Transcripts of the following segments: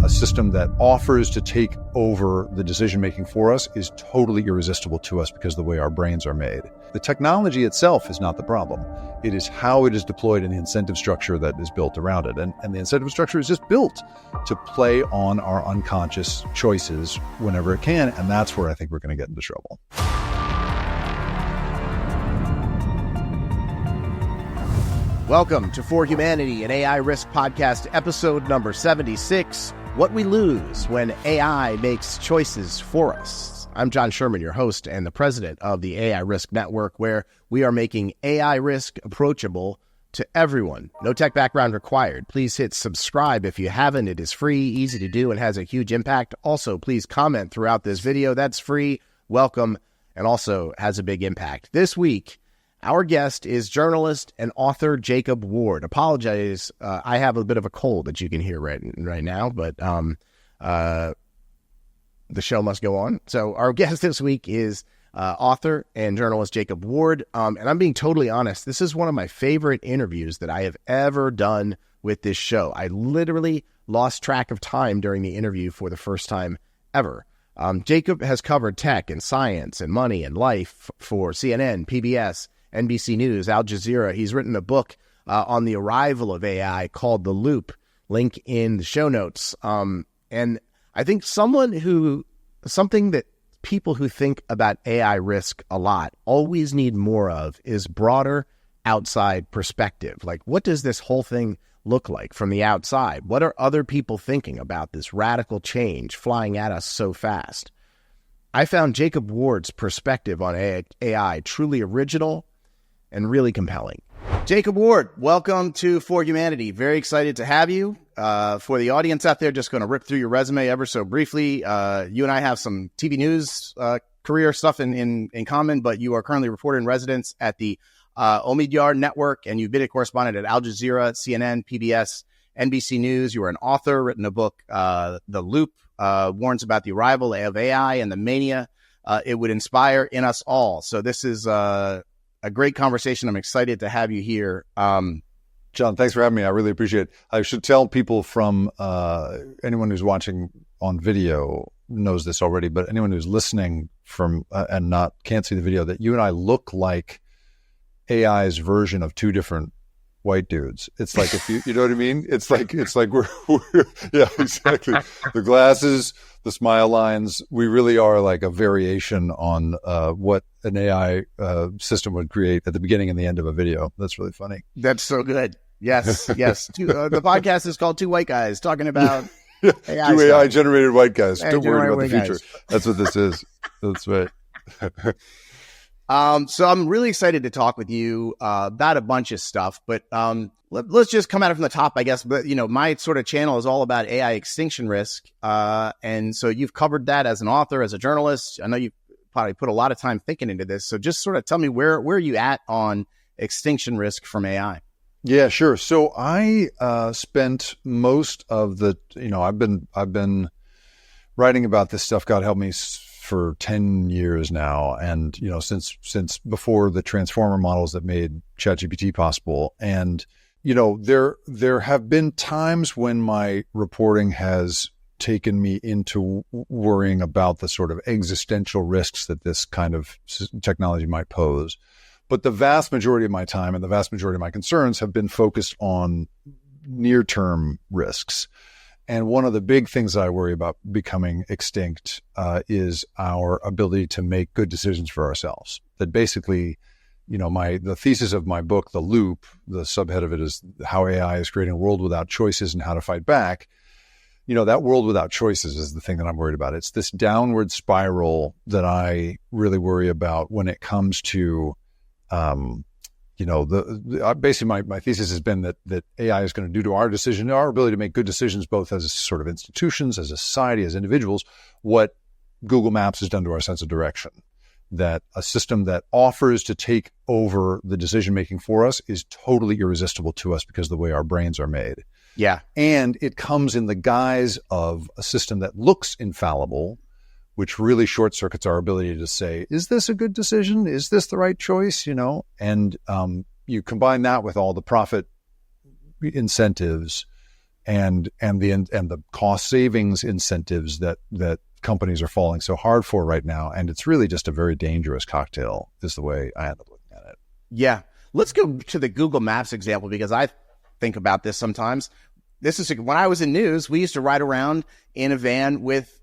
a system that offers to take over the decision-making for us is totally irresistible to us because of the way our brains are made. The technology itself is not the problem. It is how it is deployed in the incentive structure that is built around it. And the incentive structure is just built to play on our unconscious choices whenever it can. And that's where I think we're going to get into trouble. Welcome to For Humanity, an AI Risk Podcast, episode number 76, What We Lose When AI Makes Choices For Us. I'm John Sherman, your host and the president of the AI Risk Network, where we are making AI risk approachable to everyone. No tech background required. Please hit subscribe if you haven't. It is free, easy to do, and has a huge impact. Also, please comment throughout this video. That's free, welcome, and also has a big impact. This week, our guest is journalist and author Jacob Ward. Apologize, I have a bit of a cold that you can hear right now, but the show must go on. So our guest this week is author and journalist Jacob Ward. And I'm being totally honest, this is one of my favorite interviews that I have ever done with this show. I literally lost track of time during the interview for the first time ever. Jacob has covered tech and science and money and life for CNN, PBS, NBC News, Al Jazeera. He's written a book on the arrival of AI called The Loop, link in the show notes. And I think something that people who think about AI risk a lot always need more of is broader outside perspective. Like, what does this whole thing look like from the outside? What are other people thinking about this radical change flying at us so fast? I found Jacob Ward's perspective on AI truly original and really compelling. Jacob Ward, welcome to For Humanity. Very excited to have you. For the audience out there, just going to rip through your resume ever so briefly. You and I have some TV news career stuff in common, but you are currently reporter in residence at the Omidyar Network, and you've been a correspondent at Al Jazeera, CNN, PBS, NBC News. You are an author, written a book, The Loop, warns about the arrival of AI and the mania it would inspire in us all. So this is a great conversation. I'm excited to have you here. John, thanks for having me. I really appreciate it. I should tell people from anyone who's watching on video knows this already, but anyone who's listening from and can't see the video, that you and I look like AI's version of two different white dudes. It's like, if you know what I mean? It's like we're yeah, exactly. The glasses, the smile lines, we really are like a variation on what an AI system would create at the beginning and the end of a video. That's really funny. That's so good. Yes, yes. The podcast is called Two White Guys Talking About AI. Two AI-generated white guys. Don't worry about the future. That's what this is. That's right. So I'm really excited to talk with you about a bunch of stuff, but let's just come at it from the top, I guess. But, my sort of channel is all about AI extinction risk. And so you've covered that as an author, as a journalist. I know you've probably put a lot of time thinking into this. So just sort of tell me where are you at on extinction risk from AI? Yeah, sure. So I spent most of the, I've been writing about this stuff, God help me, for 10 years now. And, since before the transformer models that made ChatGPT possible. And, there have been times when my reporting has taken me into worrying about the sort of existential risks that this kind of technology might pose. But the vast majority of my time and the vast majority of my concerns have been focused on near-term risks. And one of the big things I worry about becoming extinct is our ability to make good decisions for ourselves. That basically, the thesis of my book, The Loop, the subhead of it is how AI is creating a world without choices and how to fight back. That world without choices is the thing that I'm worried about. It's this downward spiral that I really worry about when it comes to basically my thesis has been that AI is going to do to our ability to make good decisions, both as sort of institutions, as a society, as individuals, what Google Maps has done to our sense of direction. That a system that offers to take over the decision-making for us is totally irresistible to us because of the way our brains are made. Yeah. And it comes in the guise of a system that looks infallible, which really short circuits our ability to say, is this a good decision? Is this the right choice? And you combine that with all the profit incentives and the cost savings incentives that companies are falling so hard for right now. And it's really just a very dangerous cocktail is the way I end up looking at it. Yeah. Let's go to the Google Maps example, because I think about this sometimes. This is when I was in news, we used to ride around in a van with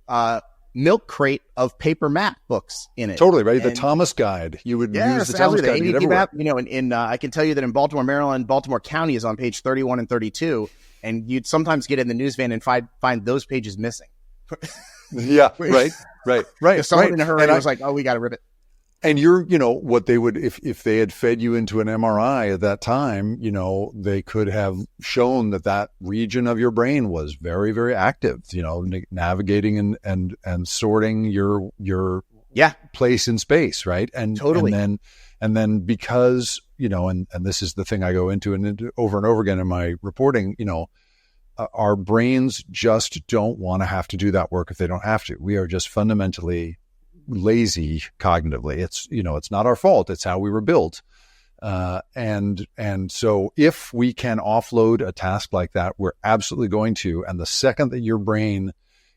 milk crate of paper map books in it. Totally, right? The Thomas Guide. You would use the Thomas Guide ADP map. I can tell you that in Baltimore, Maryland, Baltimore County is on page 31 and 32, and you'd sometimes get in the news van and find those pages missing. Yeah, right. Someone in a hurry was like, "Oh, we got to rip it." And what they would, if they had fed you into an MRI at that time, they could have shown that region of your brain was very, very active, navigating and sorting your place in space. Right. And totally. And then because, and this is the thing I go into and over and over again in my reporting, our brains just don't want to have to do that work if they don't have to. We are just fundamentally lazy cognitively. It's not our fault. It's how we were built. And so if we can offload a task like that, we're absolutely going to. And the second that your brain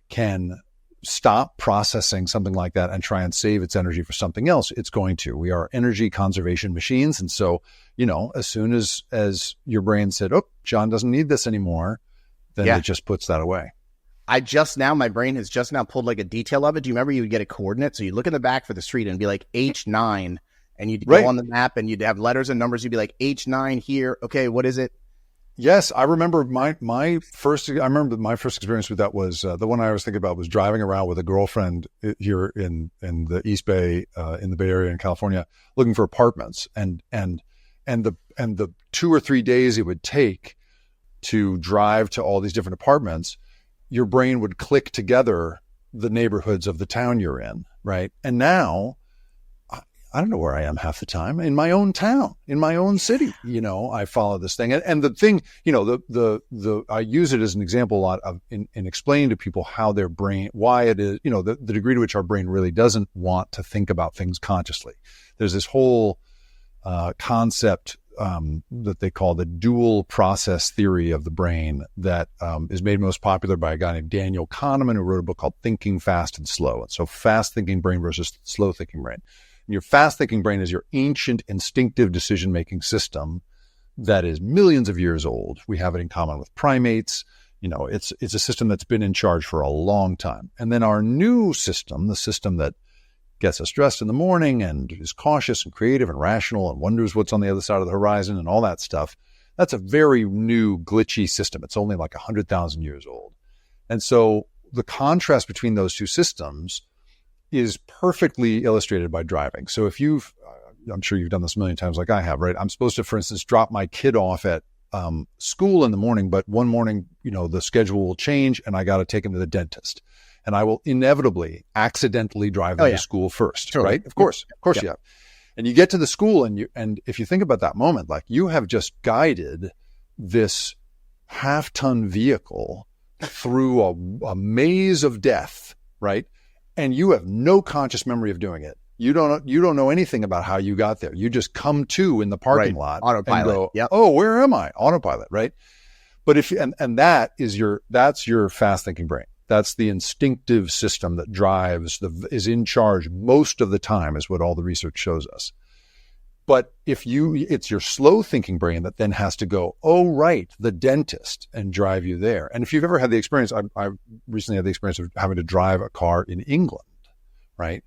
can stop processing something like that and try and save its energy for something else, it's going to. We are energy conservation machines. And so, as soon as your brain said, "Oh, John doesn't need this anymore," then it just puts that away. My brain has just now pulled like a detail of it. Do you remember you would get a coordinate? So you look in the back for the street and it'd be like H9, and you'd go on the map and you'd have letters and numbers. You'd be like H9 here. Okay, what is it? Yes, I remember my first experience with that was the one I was thinking about was driving around with a girlfriend here in the East Bay, in the Bay Area in California, looking for apartments, and the 2 or 3 days it would take to drive to all these different apartments. Your brain would click together the neighborhoods of the town you're in, right? And now, I don't know where I am half the time. In my own town, in my own city, I follow this thing. And the thing, I use it as an example a lot of in explaining to people how their brain, why it is, the degree to which our brain really doesn't want to think about things consciously. There's this whole concept that they call the dual process theory of the brain that is made most popular by a guy named Daniel Kahneman, who wrote a book called Thinking Fast and Slow. And so fast thinking brain versus slow thinking brain. And your fast thinking brain is your ancient instinctive decision-making system that is millions of years old. We have it in common with primates. It's a system that's been in charge for a long time. And then our new system, the system that gets us dressed in the morning and is cautious and creative and rational and wonders what's on the other side of the horizon and all that stuff, that's a very new glitchy system. It's only like 100,000 years old. And so the contrast between those two systems is perfectly illustrated by driving. So if I'm sure you've done this a million times like I have, right? I'm supposed to, for instance, drop my kid off at school in the morning, but one morning, the schedule will change and I got to take him to the dentist. And I will inevitably accidentally drive them to school first, totally. Right? Of course you have. And you get to the school and if you think about that moment, like you have just guided this half-ton vehicle through a maze of death, right? And you have no conscious memory of doing it. You don't know anything about how you got there. You just come to in the parking lot, autopilot. And go, "Oh, where am I?" Autopilot, right? But that's your fast thinking brain. That's the instinctive system that is in charge most of the time, is what all the research shows us. But it's your slow thinking brain that then has to go, "Oh, right, the dentist," and drive you there. And if you've ever had the experience, I recently had the experience of having to drive a car in England, right?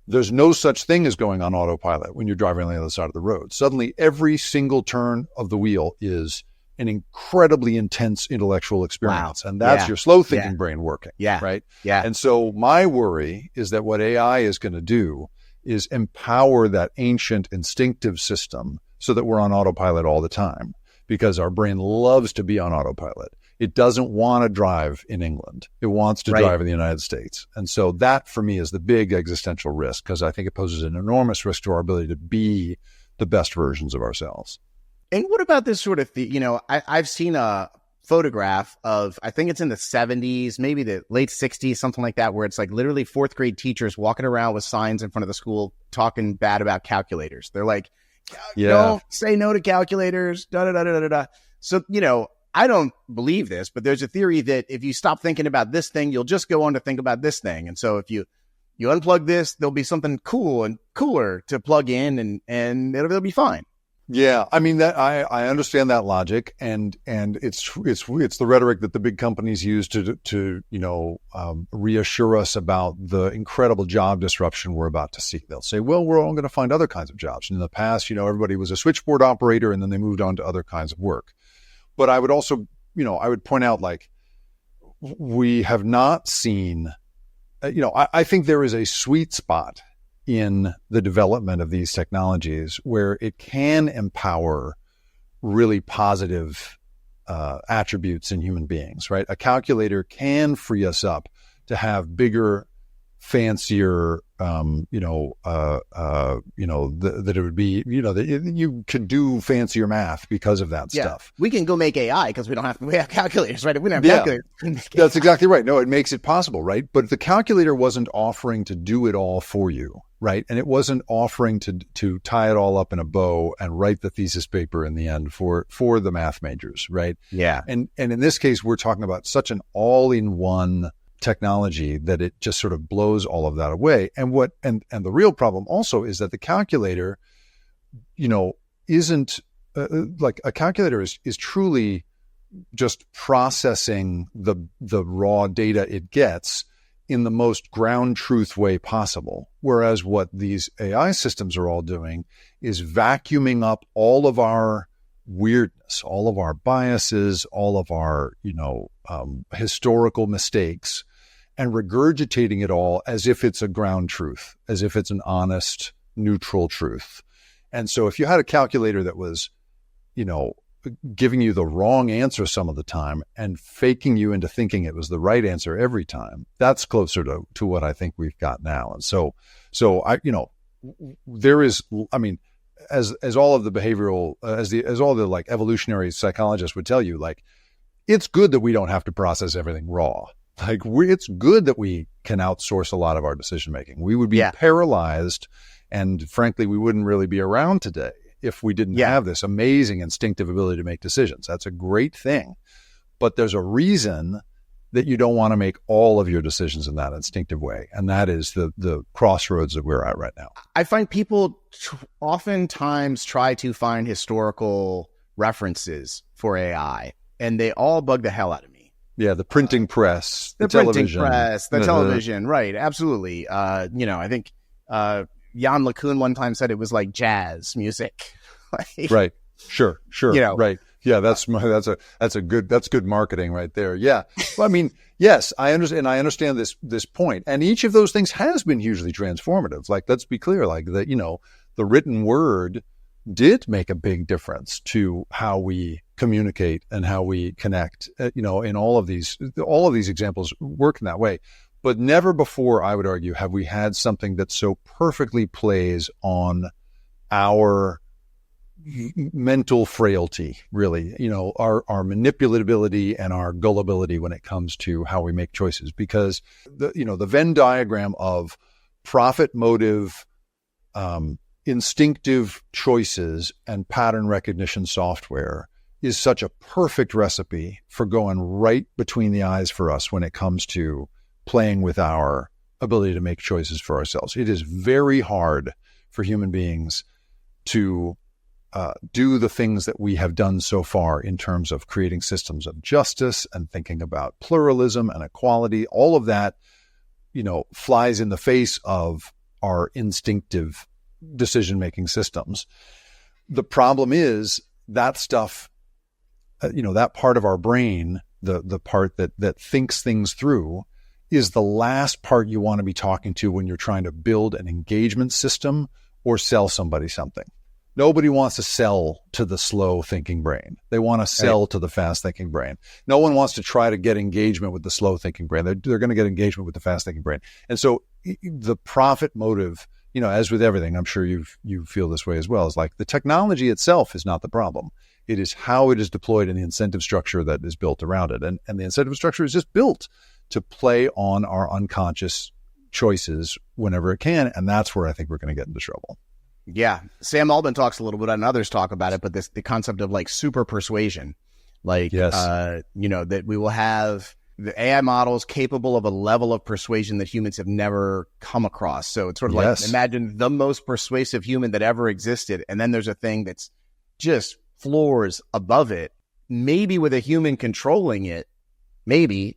There's no such thing as going on autopilot when you're driving on the other side of the road. Suddenly, every single turn of the wheel is an incredibly intense intellectual experience. Wow. And that's your slow thinking brain working. Yeah. Right. Yeah. And so my worry is that what AI is going to do is empower that ancient instinctive system so that we're on autopilot all the time, because our brain loves to be on autopilot. It doesn't want to drive in England. It wants to drive in the United States. And so that for me is the big existential risk, because I think it poses an enormous risk to our ability to be the best versions of ourselves. And what about this sort of I've seen a photograph of, I think it's in the 70s, maybe the late 60s, something like that, where it's like literally fourth grade teachers walking around with signs in front of the school talking bad about calculators. They're like, don't say no to calculators, da da da da da da. So, I don't believe this, but there's a theory that if you stop thinking about this thing, you'll just go on to think about this thing. And so if you unplug this, there'll be something cool and cooler to plug in, and it'll be fine. Yeah, I mean that I understand that logic, and it's the rhetoric that the big companies use to reassure us about the incredible job disruption we're about to see. They'll say, well, we're all going to find other kinds of jobs. And in the past, everybody was a switchboard operator, and then they moved on to other kinds of work. But I would also, I would point out, like, we have not seen, I think there is a sweet spot in the development of these technologies where it can empower really positive attributes in human beings, right? A calculator can free us up to have bigger, fancier, that it would be, that you could do fancier math because of that stuff. We can go make AI because we have calculators, right? If we don't have calculators. That's exactly right. No, it makes it possible, right? But the calculator wasn't offering to do it all for you, right? And it wasn't offering to tie it all up in a bow and write the thesis paper in the end for the math majors, right? Yeah. And in this case, we're talking about such an all-in-one technology that it just sort of blows all of that away. And the real problem also is that the calculator, isn't like a calculator is truly just processing the raw data it gets in the most ground truth way possible. Whereas what these AI systems are all doing is vacuuming up all of our weirdness, all of our biases, all of our, historical mistakes, and regurgitating it all as if it's a ground truth, as if it's an honest, neutral truth. And so if you had a calculator that was, giving you the wrong answer some of the time and faking you into thinking it was the right answer every time, that's closer to what I think we've got now. And so there is, as all of the behavioral, as all the like evolutionary psychologists would tell you, like, it's good that we don't have to process everything raw. Like, it's good that we can outsource a lot of our decision making. We would be paralyzed, and frankly, we wouldn't really be around today if we didn't have this amazing instinctive ability to make decisions. That's a great thing. But there's a reason that you don't want to make all of your decisions in that instinctive way. And that is the crossroads that we're at right now. I find people oftentimes try to find historical references for AI, and they all bug the hell out of me. Yeah, the printing press, the television. The television, right, absolutely. I think Jan LeCun one time said it was like jazz music. Right. Sure. Right. Yeah, that's good marketing right there. Yeah. Well, yes, I understand this point. And each of those things has been hugely transformative. Like, let's be clear, like that, the written word did make a big difference to how we communicate and how we connect. In all of these examples work in that way. But never before, I would argue, have we had something that so perfectly plays on our mental frailty, really, our manipulability and our gullibility when it comes to how we make choices. Because the Venn diagram of profit motive, instinctive choices, and pattern recognition software is such a perfect recipe for going right between the eyes for us when it comes to playing with our ability to make choices for ourselves. It is very hard for human beings to do the things that we have done so far in terms of creating systems of justice and thinking about pluralism and equality. All of that, flies in the face of our instinctive decision-making systems. The problem is that stuff, that part of our brain, the part that thinks things through, is the last part you want to be talking to when you're trying to build an engagement system or sell somebody something. Nobody wants to sell to the slow thinking brain. They want to sell to the fast thinking brain. No one wants to try to get engagement with the slow thinking brain. They're going to get engagement with the fast thinking brain. And so the profit motive, as with everything, I'm sure you feel this way as well, is like the technology itself is not the problem. It is how it is deployed in the incentive structure that is built around it. And the incentive structure is just built to play on our unconscious choices whenever it can. And that's where I think we're going to get into trouble. Yeah. Sam Altman talks a little bit and others talk about it, but the concept of like super persuasion. Like, Yes. That we will have the AI models capable of a level of persuasion that humans have never come across. So it's sort of like, imagine the most persuasive human that ever existed. And then there's a thing that's just floors above it, maybe with a human controlling it. Maybe,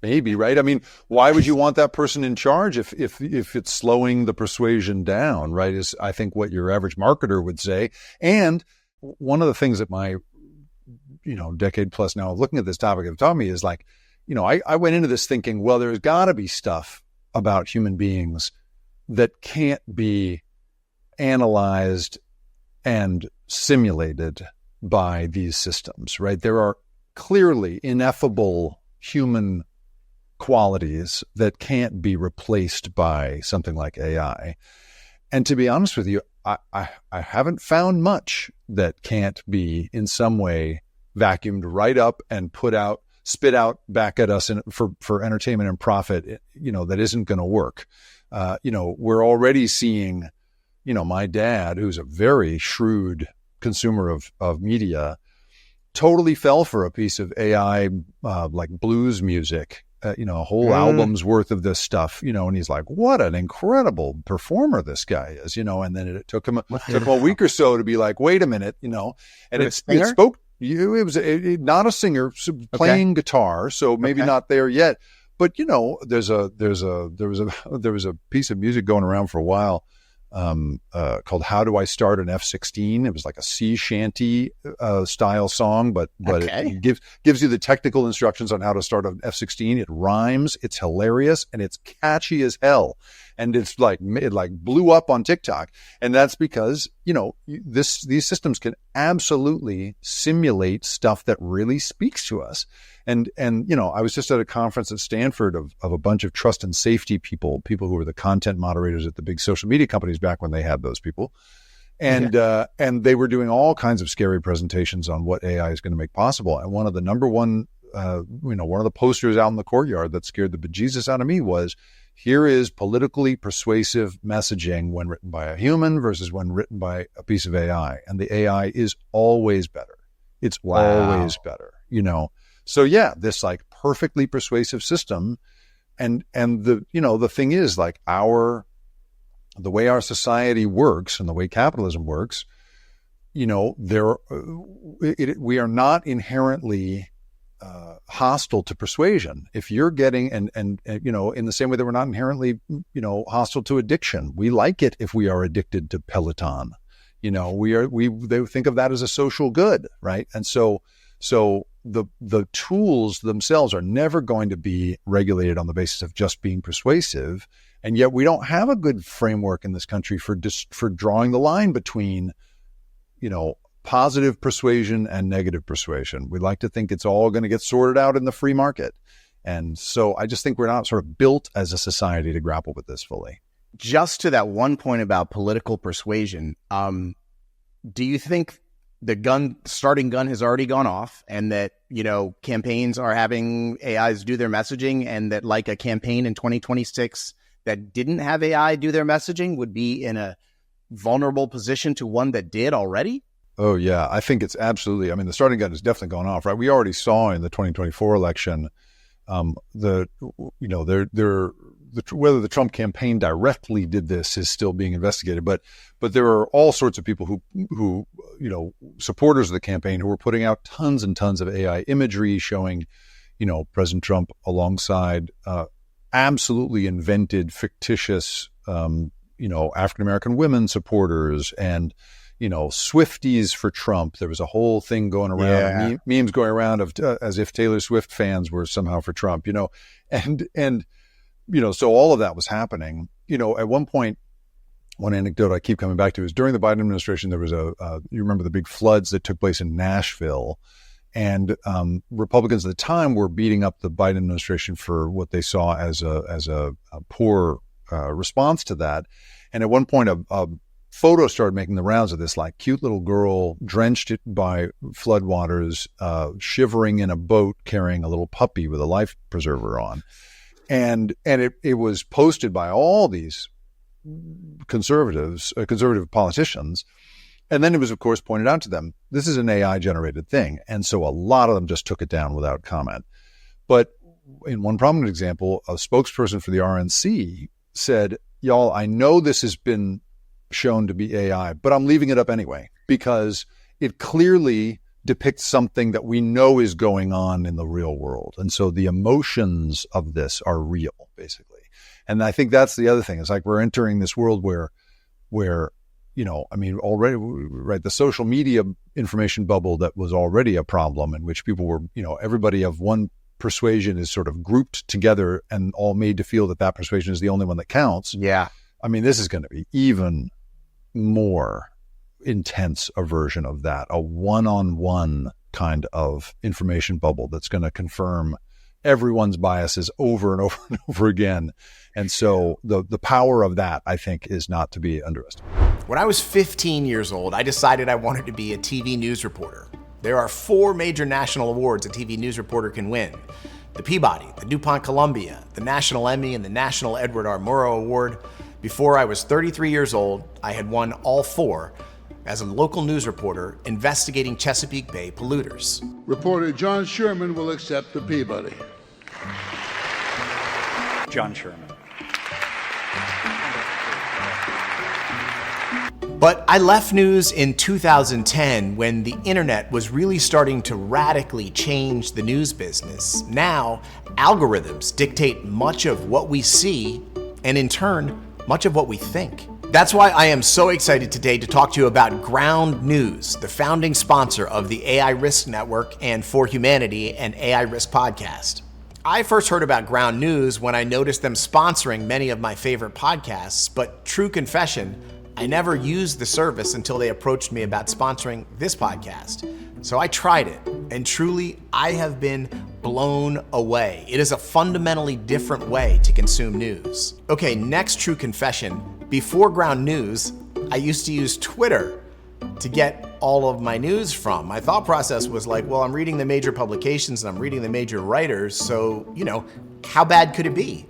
right? I mean, why would you want that person in charge if it's slowing the persuasion down, right? Is I think what your average marketer would say. And one of the things that my decade plus now of looking at this topic have taught me is like, I went into this thinking, well, there's got to be stuff about human beings that can't be analyzed and simulated by these systems, right? There are clearly ineffable human qualities that can't be replaced by something like AI. And to be honest with you, I haven't found much that can't be in some way vacuumed right up and spit out back at us for entertainment and profit, that isn't going to work. We're already seeing, my dad, who's a very shrewd consumer of media, totally fell for a piece of AI, like blues music, a whole album's worth of this stuff, and he's like, what an incredible performer this guy is, and then it took him a week or so to be like, wait a minute, and it spoke. It was not a singer playing guitar, so maybe not there yet. But there was a piece of music going around for a while called "How Do I Start an F-16?" It was like a sea shanty style song, but it gives you the technical instructions on how to start an F-16. It rhymes, it's hilarious, and it's catchy as hell. And it's like it blew up on TikTok, and that's because these systems can absolutely simulate stuff that really speaks to us. And I was just at a conference at Stanford of a bunch of trust and safety people who were the content moderators at the big social media companies back when they had those people, and they were doing all kinds of scary presentations on what AI is going to make possible. And one of the one of the posters out in the courtyard that scared the bejesus out of me was, here is politically persuasive messaging when written by a human versus when written by a piece of AI. And the AI is always better. It's always better, So yeah, this like perfectly persuasive system. And the thing is, like, the way our society works and the way capitalism works, we are not inherently hostile to persuasion. If you're getting, and in the same way that we're not inherently, hostile to addiction, we like it if we are addicted to Peloton. They think of that as a social good, right? And so the tools themselves are never going to be regulated on the basis of just being persuasive, and yet we don't have a good framework in this country for drawing the line between, positive persuasion and negative persuasion. We like to think it's all going to get sorted out in the free market. And so I just think we're not sort of built as a society to grapple with this fully. Just to that one point about political persuasion, do you think the starting gun has already gone off, and that, campaigns are having AIs do their messaging, and that like a campaign in 2026 that didn't have AI do their messaging would be in a vulnerable position to one that did already? Oh, yeah. I think it's absolutely, the starting gun has definitely gone off, right? We already saw in the 2024 election, whether the Trump campaign directly did this is still being investigated, but there are all sorts of people who supporters of the campaign who were putting out tons and tons of AI imagery showing, President Trump alongside absolutely invented, fictitious, African-American women supporters and, Swifties for Trump. There was a whole thing going around, memes going around of as if Taylor Swift fans were somehow for Trump, and so all of that was happening. At one point, one anecdote I keep coming back to is during the Biden administration, there was you remember the big floods that took place in Nashville, and Republicans at the time were beating up the Biden administration for what they saw as a poor response to that. And at one point, a photo started making the rounds of this like cute little girl drenched by floodwaters, shivering in a boat carrying a little puppy with a life preserver on. And it was posted by all these conservative politicians And then it was, of course, pointed out to them, this is an AI generated thing. And so a lot of them just took it down without comment. But in one prominent example, a spokesperson for the RNC said, y'all, I know this has been shown to be AI, but I'm leaving it up anyway, because it clearly depicts something that we know is going on in the real world. And so the emotions of this are real, basically. And I think that's the other thing. It's like we're entering this world where, already, right, the social media information bubble that was already a problem, in which people were, everybody of one persuasion is sort of grouped together and all made to feel that persuasion is the only one that counts. Yeah. I mean, this is going to be even more intense a version of that, a one-on-one kind of information bubble that's going to confirm everyone's biases over and over and over again. And so the power of that, I think, is not to be underestimated. When I was 15 years old, I decided I wanted to be a TV news reporter. There are 4 major national awards a TV news reporter can win: the Peabody, the DuPont Columbia, the National Emmy, and the National Edward R. Murrow Award. Before I was 33 years old, I had won all 4 as a local news reporter investigating Chesapeake Bay polluters. Reporter John Sherman will accept the Peabody. John Sherman. But I left news in 2010 when the internet was really starting to radically change the news business. Now, algorithms dictate much of what we see, and in turn, much of what we think. That's why I am so excited today to talk to you about Ground News, the founding sponsor of the AI Risk Network and For Humanity, an AI Risk podcast. I first heard about Ground News when I noticed them sponsoring many of my favorite podcasts, but true confession, I never used the service until they approached me about sponsoring this podcast. So I tried it, and truly, I have been blown away. It is a fundamentally different way to consume news. Okay, next true confession. Before Ground News, I used to use Twitter to get all of my news from. My thought process was like, well, I'm reading the major publications and I'm reading the major writers, so, how bad could it be?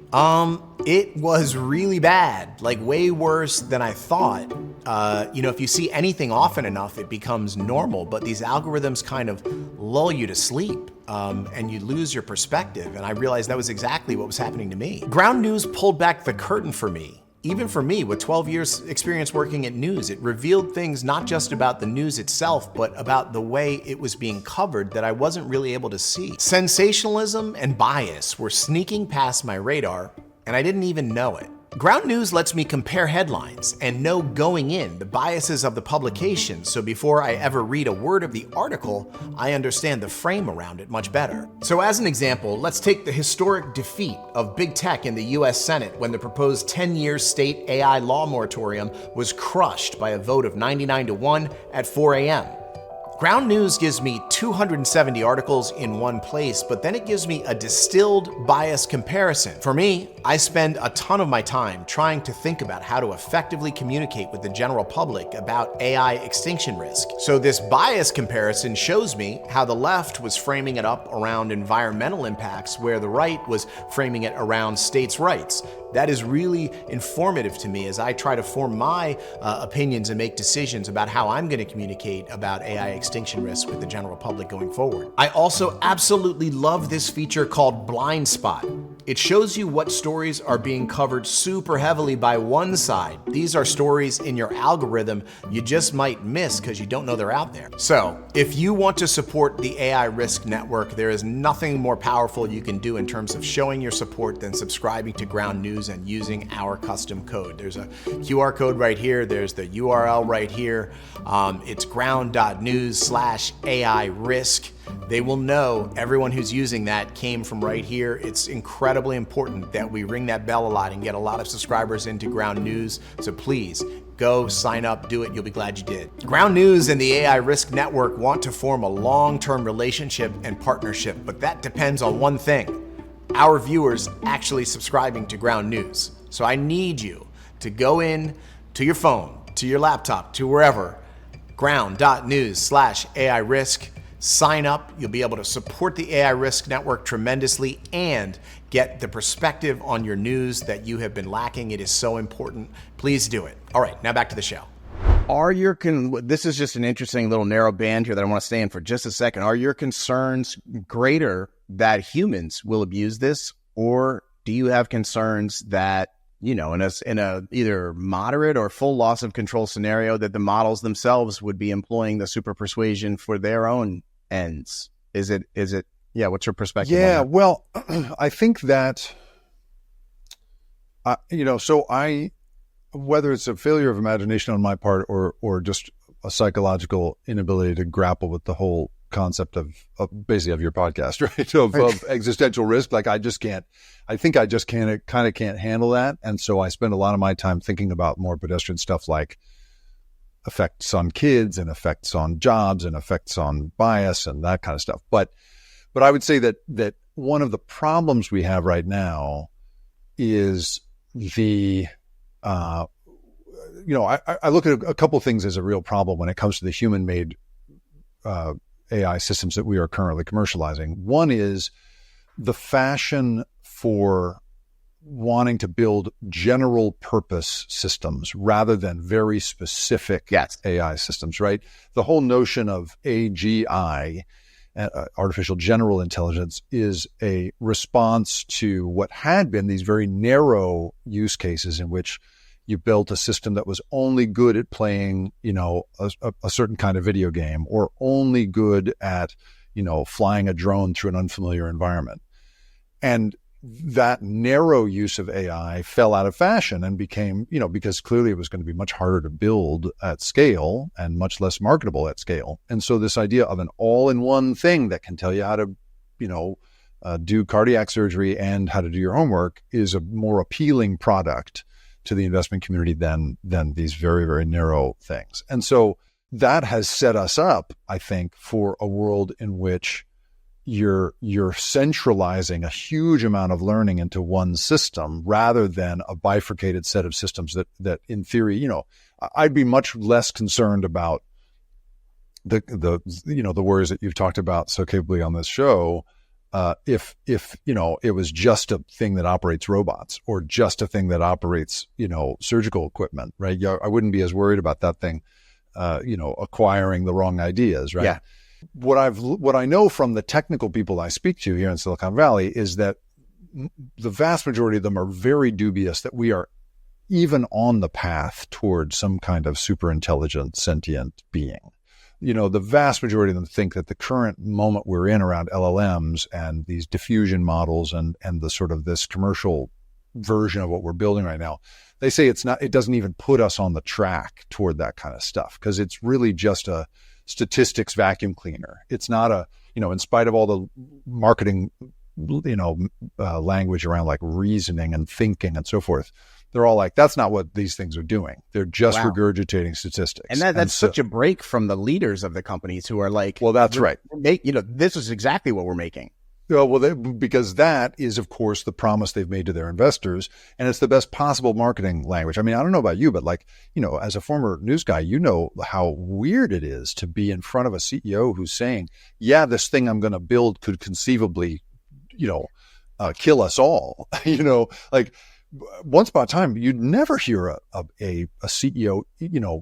It was really bad, like way worse than I thought. If you see anything often enough, it becomes normal, but these algorithms kind of lull you to sleep, and you lose your perspective. And I realized that was exactly what was happening to me. Ground News pulled back the curtain for me. Even for me, with 12 years experience working at news, it revealed things not just about the news itself, but about the way it was being covered that I wasn't really able to see. Sensationalism and bias were sneaking past my radar, and I didn't even know it. Ground News lets me compare headlines and know going in the biases of the publication, so before I ever read a word of the article, I understand the frame around it much better. So as an example, let's take the historic defeat of big tech in the US Senate when the proposed 10-year state AI law moratorium was crushed by a vote of 99-1 at 4 a.m. Ground News gives me 270 articles in one place, but then it gives me a distilled bias comparison. For me, I spend a ton of my time trying to think about how to effectively communicate with the general public about AI extinction risk. So this bias comparison shows me how the left was framing it up around environmental impacts, where the right was framing it around states' rights. That is really informative to me as I try to form my opinions and make decisions about how I'm going to communicate about AI extinction risk with the general public going forward. I also absolutely love this feature called Blind Spot. It shows you what stories are being covered super heavily by one side. These are stories in your algorithm you just might miss because you don't know they're out there. So, if you want to support the AI Risk Network, there is nothing more powerful you can do in terms of showing your support than subscribing to Ground News and using our custom code. There's a QR code right here. There's the URL right here. It's ground.news/AI risk. They will know everyone who's using that came from right here. It's incredibly important that we ring that bell a lot and get a lot of subscribers into Ground News. So please go sign up, do it. You'll be glad you did. Ground News and the AI Risk Network want to form a long-term relationship and partnership, but that depends on one thing: our viewers actually subscribing to Ground News. So I need you to go in to your phone, to your laptop, to wherever, ground.news/AI risk. Sign up. You'll be able to support the AI Risk Network tremendously and get the perspective on your news that you have been lacking. It is so important. Please do it. All right, now back to the show. This is just an interesting little narrow band here that I want to stay in for just a second. Are your concerns greater that humans will abuse this, or do you have concerns that, in a either moderate or full loss of control scenario, that the models themselves would be employing the super persuasion for their own ends? Is it? Yeah. What's your perspective? Yeah. On that? Well, I think that, whether it's a failure of imagination on my part or just a psychological inability to grapple with the whole concept of basically of your podcast, right? Of existential risk. Like I think I just can't handle that. And so I spend a lot of my time thinking about more pedestrian stuff like effects on kids and effects on jobs and effects on bias and that kind of stuff. But I would say that one of the problems we have right now is I look at a couple of things as a real problem when it comes to the human-made AI systems that we are currently commercializing. One is the fashion for wanting to build general purpose systems rather than very specific AI systems, right? The whole notion of AGI, artificial general intelligence, is a response to what had been these very narrow use cases in which you built a system that was only good at playing, a certain kind of video game, or only good at, flying a drone through an unfamiliar environment. And that narrow use of AI fell out of fashion and became, because clearly it was going to be much harder to build at scale and much less marketable at scale. And so this idea of an all-in-one thing that can tell you how to, do cardiac surgery and how to do your homework is a more appealing product to the investment community than these very, very narrow things. And so that has set us up, I think, for a world in which you're centralizing a huge amount of learning into one system rather than a bifurcated set of systems that in theory, I'd be much less concerned about the worries that you've talked about so capably on this show. If it was just a thing that operates robots or just a thing that operates, surgical equipment, right? I wouldn't be as worried about that thing, acquiring the wrong ideas, right? Yeah. What I know from the technical people I speak to here in Silicon Valley is that the vast majority of them are very dubious that we are even on the path towards some kind of super intelligent, sentient being. The vast majority of them think that the current moment we're in around LLMs and these diffusion models and the sort of this commercial version of what we're building right now, they say it doesn't even put us on the track toward that kind of stuff because it's really just a statistics vacuum cleaner. It's not in spite of all the marketing, language around like reasoning and thinking and so forth, they're all like, that's not what these things are doing. They're just regurgitating statistics. And that's such a break from the leaders of the companies who are like, well, that's right. This is exactly what we're making. Because that is, of course, the promise they've made to their investors, and it's the best possible marketing language. I mean, I don't know about you, but as a former news guy, how weird it is to be in front of a CEO who's saying, yeah, this thing I'm going to build could conceivably, kill us all. Once upon a time, you'd never hear a CEO,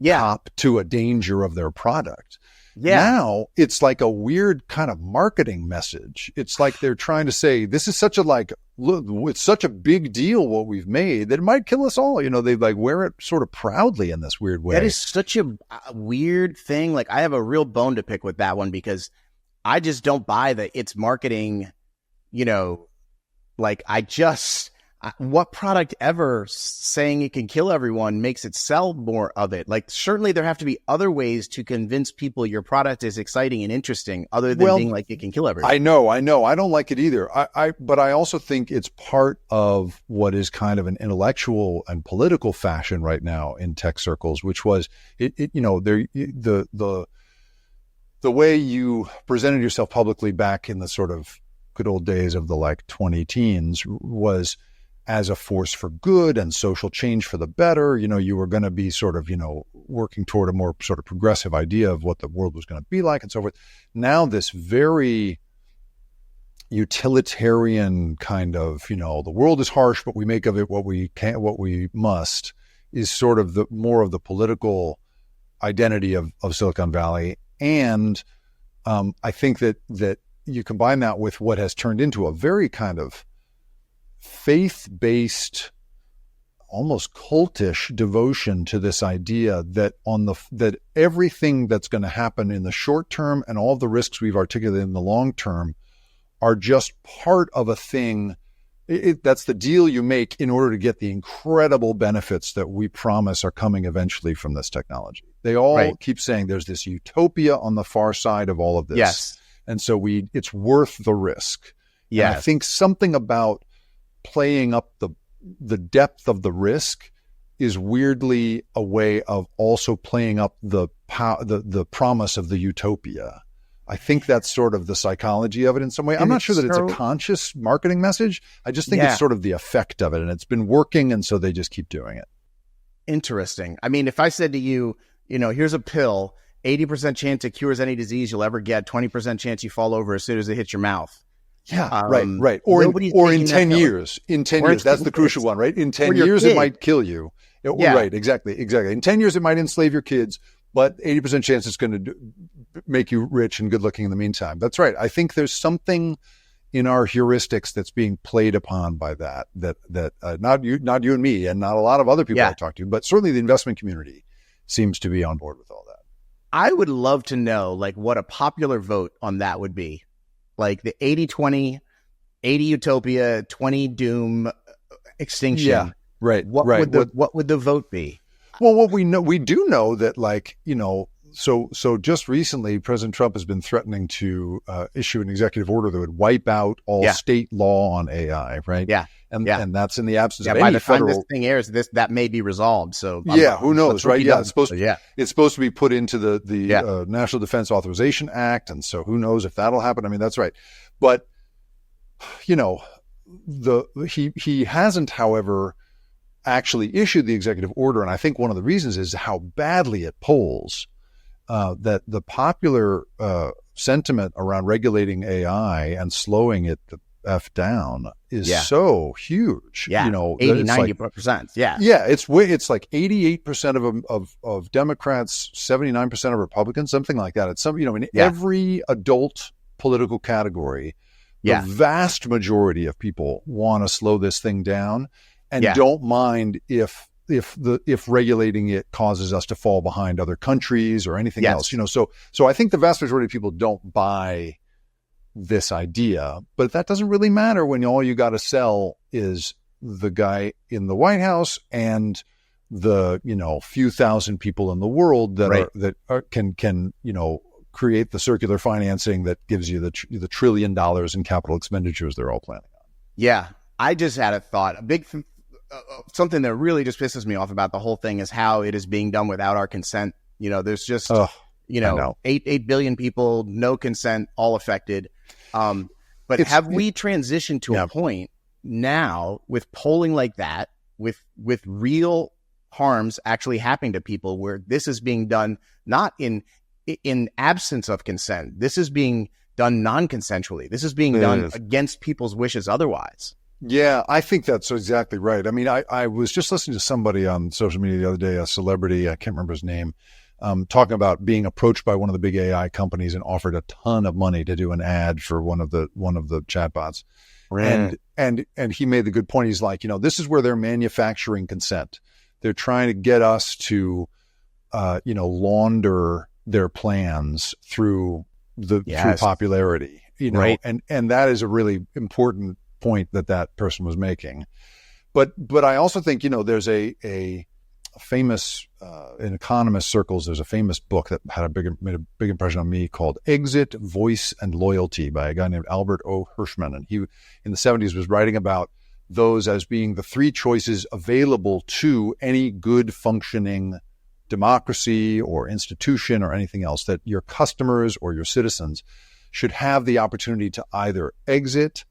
cop to a danger of their product. Yeah. Now it's like a weird kind of marketing message. It's like they're trying to say, this is such it's such a big deal what we've made that it might kill us all. They wear it sort of proudly in this weird way. That is such a weird thing. Like I have a real bone to pick with that one because I just don't buy that it's marketing, what product ever saying it can kill everyone makes it sell more of it? Like, certainly there have to be other ways to convince people your product is exciting and interesting other than being like it can kill everyone. I know. I don't like it either. But I also think it's part of what is kind of an intellectual and political fashion right now in tech circles, which was the way you presented yourself publicly back in the sort of good old days of the 20 teens was as a force for good and social change for the better. You were going to be sort of, working toward a more sort of progressive idea of what the world was going to be like and so forth. Now this very utilitarian kind of, the world is harsh, but we make of it what we can, what we must, is sort of the more of the political identity of Silicon Valley. And I think that you combine that with what has turned into a very kind of faith-based, almost cultish devotion to this idea that that everything that's going to happen in the short term and all the risks we've articulated in the long term are just part of a thing. That's the deal you make in order to get the incredible benefits that we promise are coming eventually from this technology. They all keep saying there's this utopia on the far side of all of this. Yes. And so it's worth the risk. Yeah. I think something about playing up the depth of the risk is weirdly a way of also playing up the promise of the utopia. I think that's sort of the psychology of it in some way. I'm not sure that it's a conscious marketing message. I just think it's sort of the effect of it, and it's been working, and so they just keep doing it. Interesting. I mean, if I said to you, here's a pill, 80% chance it cures any disease you'll ever get, 20% chance you fall over as soon as it hits your mouth. Yeah, right. Or in 10 years. In 10 years, that's the crucial one, right? In 10 years, it might kill you. Right, exactly. In 10 years, it might enslave your kids, but 80% chance it's going to make you rich and good looking in the meantime. That's right. I think there's something in our heuristics that's being played upon by that not you and me, and not a lot of other people I talk to, but certainly the investment community seems to be on board with all that. I would love to know what a popular vote on that would be. Like the 80-20, 80 utopia, 20 doom, extinction. Yeah, right. What would the vote be? Well, what we do know that so just recently, President Trump has been threatening to issue an executive order that would wipe out all state law on AI, right? Yeah. And that's in the absence of by any the time federal. This thing airs, that may be resolved. So who knows, right? Yeah, it's supposed to be put into the National Defense Authorization Act, and so who knows if that'll happen? I mean, that's right, but he hasn't, however, actually issued the executive order, and I think one of the reasons is how badly it polls. That the popular sentiment around regulating AI and slowing it the F down is so huge. Yeah, 80-90%. It's like 88% of Democrats, 79% of Republicans, something like that. It's in every adult political category, the vast majority of people want to slow this thing down and don't mind if regulating it causes us to fall behind other countries or anything else, so I think the vast majority of people don't buy this idea, but that doesn't really matter when all you got to sell is the guy in the White House and the, few thousand people in the world that can create the circular financing that gives you the $1 trillion in capital expenditures they're all planning on. Yeah. I just had a thought, something that really just pisses me off about the whole thing is how it is being done without our consent. There's just, 8 billion people, no consent, all affected. But have we transitioned to a point now with polling like that, with real harms actually happening to people, where this is being done not in absence of consent? This is being done non-consensually. This is being done against people's wishes otherwise. Yeah, I think that's exactly right. I mean, I was just listening to somebody on social media the other day, a celebrity, I can't remember his name, talking about being approached by one of the big AI companies and offered a ton of money to do an ad for one of the chatbots. Right. And he made the good point. He's like, this is where they're manufacturing consent. They're trying to get us to, launder their plans through through popularity, right. And that is a really important point that person was making. But I also think, there's a famous, in economist circles, there's a famous book that made a big impression on me called Exit, Voice, and Loyalty by a guy named Albert O. Hirschman. And he, in the 70s, was writing about those as being the three choices available to any good functioning democracy or institution or anything else, that your customers or your citizens should have the opportunity to either exit,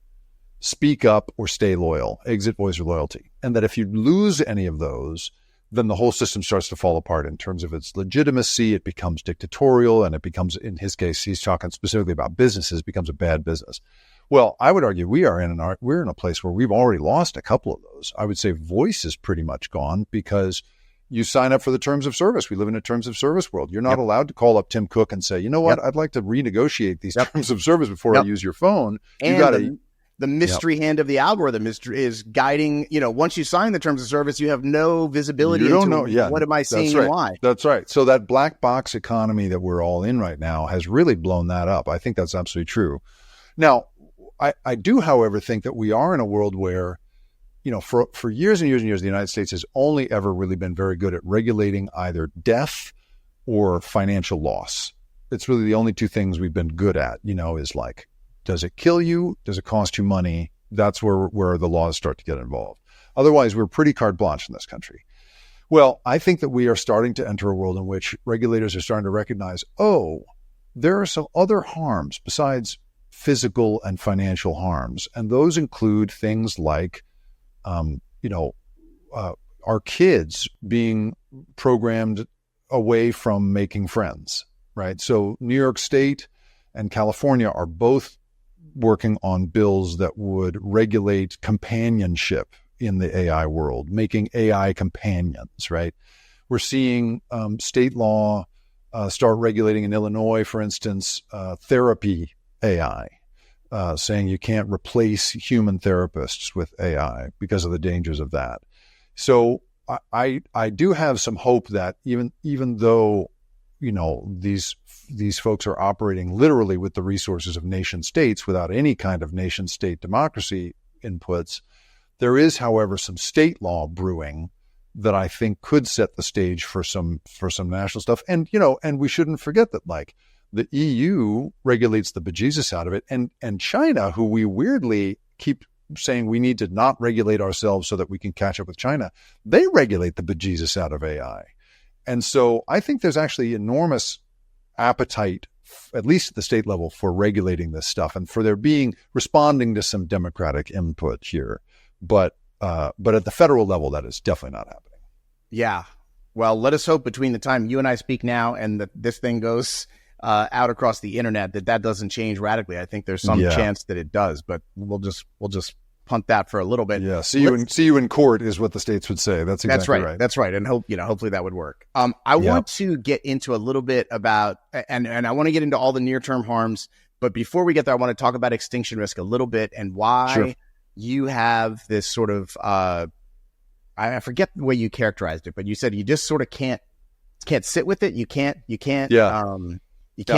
speak up, or stay loyal. Exit, voice, or loyalty. And that if you lose any of those, then the whole system starts to fall apart in terms of its legitimacy. It becomes dictatorial, and it becomes, in his case, he's talking specifically about businesses, becomes a bad business. Well, I would argue we're in a place where we've already lost a couple of those. I would say voice is pretty much gone because you sign up for the terms of service. We live in a terms of service world. You're not allowed to call up Tim Cook and say, you know what, I'd like to renegotiate these terms of service before I use your phone. You got to. The mystery hand of the algorithm is guiding, once you sign the terms of service, you have no visibility into what am I seeing and why. That's right. So that black box economy that we're all in right now has really blown that up. I think that's absolutely true. Now, I do, however, think that we are in a world where, for years and years and years, the United States has only ever really been very good at regulating either death or financial loss. It's really the only two things we've been good at, is like, does it kill you? Does it cost you money? That's where the laws start to get involved. Otherwise, we're pretty carte blanche in this country. Well, I think that we are starting to enter a world in which regulators are starting to recognize, there are some other harms besides physical and financial harms. And those include things like, our kids being programmed away from making friends, right? So New York State and California are both working on bills that would regulate companionship in the AI world, making AI companions, right? We're seeing state law start regulating in Illinois, for instance, therapy AI, saying you can't replace human therapists with AI because of the dangers of that. So I do have some hope that even though these folks are operating literally with the resources of nation states without any kind of nation state democracy inputs, there is, however, some state law brewing that I think could set the stage for some national stuff. And we shouldn't forget that the EU regulates the bejesus out of it, and China, who we weirdly keep saying we need to not regulate ourselves so that we can catch up with China, they regulate the bejesus out of AI. And so I think there's actually enormous appetite, at least at the state level, for regulating this stuff and for there being responding to some democratic input here. But at the federal level, that is definitely not happening. Yeah. Well, let us hope between the time you and I speak now and this thing goes out across the internet that doesn't change radically. I think there's some chance that it does, but we'll just punt that for a little bit. Yeah, see you in court is what the states would say. That's exactly right. That's right. And hopefully that would work. I want to get into a little bit about, and I want to get into all the near-term harms, but before we get there, I want to talk about extinction risk a little bit and why you have this sort of, I forget the way you characterized it, but you said you just sort of can't sit with it. You can't. You can't. I think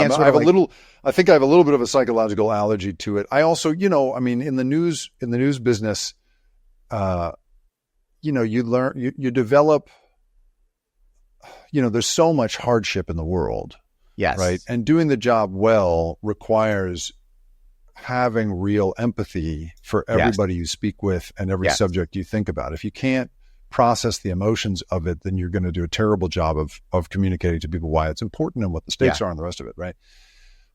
I have a little bit of a psychological allergy to it. I also, in the news business, you develop, there's so much hardship in the world. Yes. Right. And doing the job well requires having real empathy for everybody you speak with and every subject you think about. If you can't process the emotions of it, then you're going to do a terrible job of communicating to people why it's important and what the stakes are and the rest of it, right?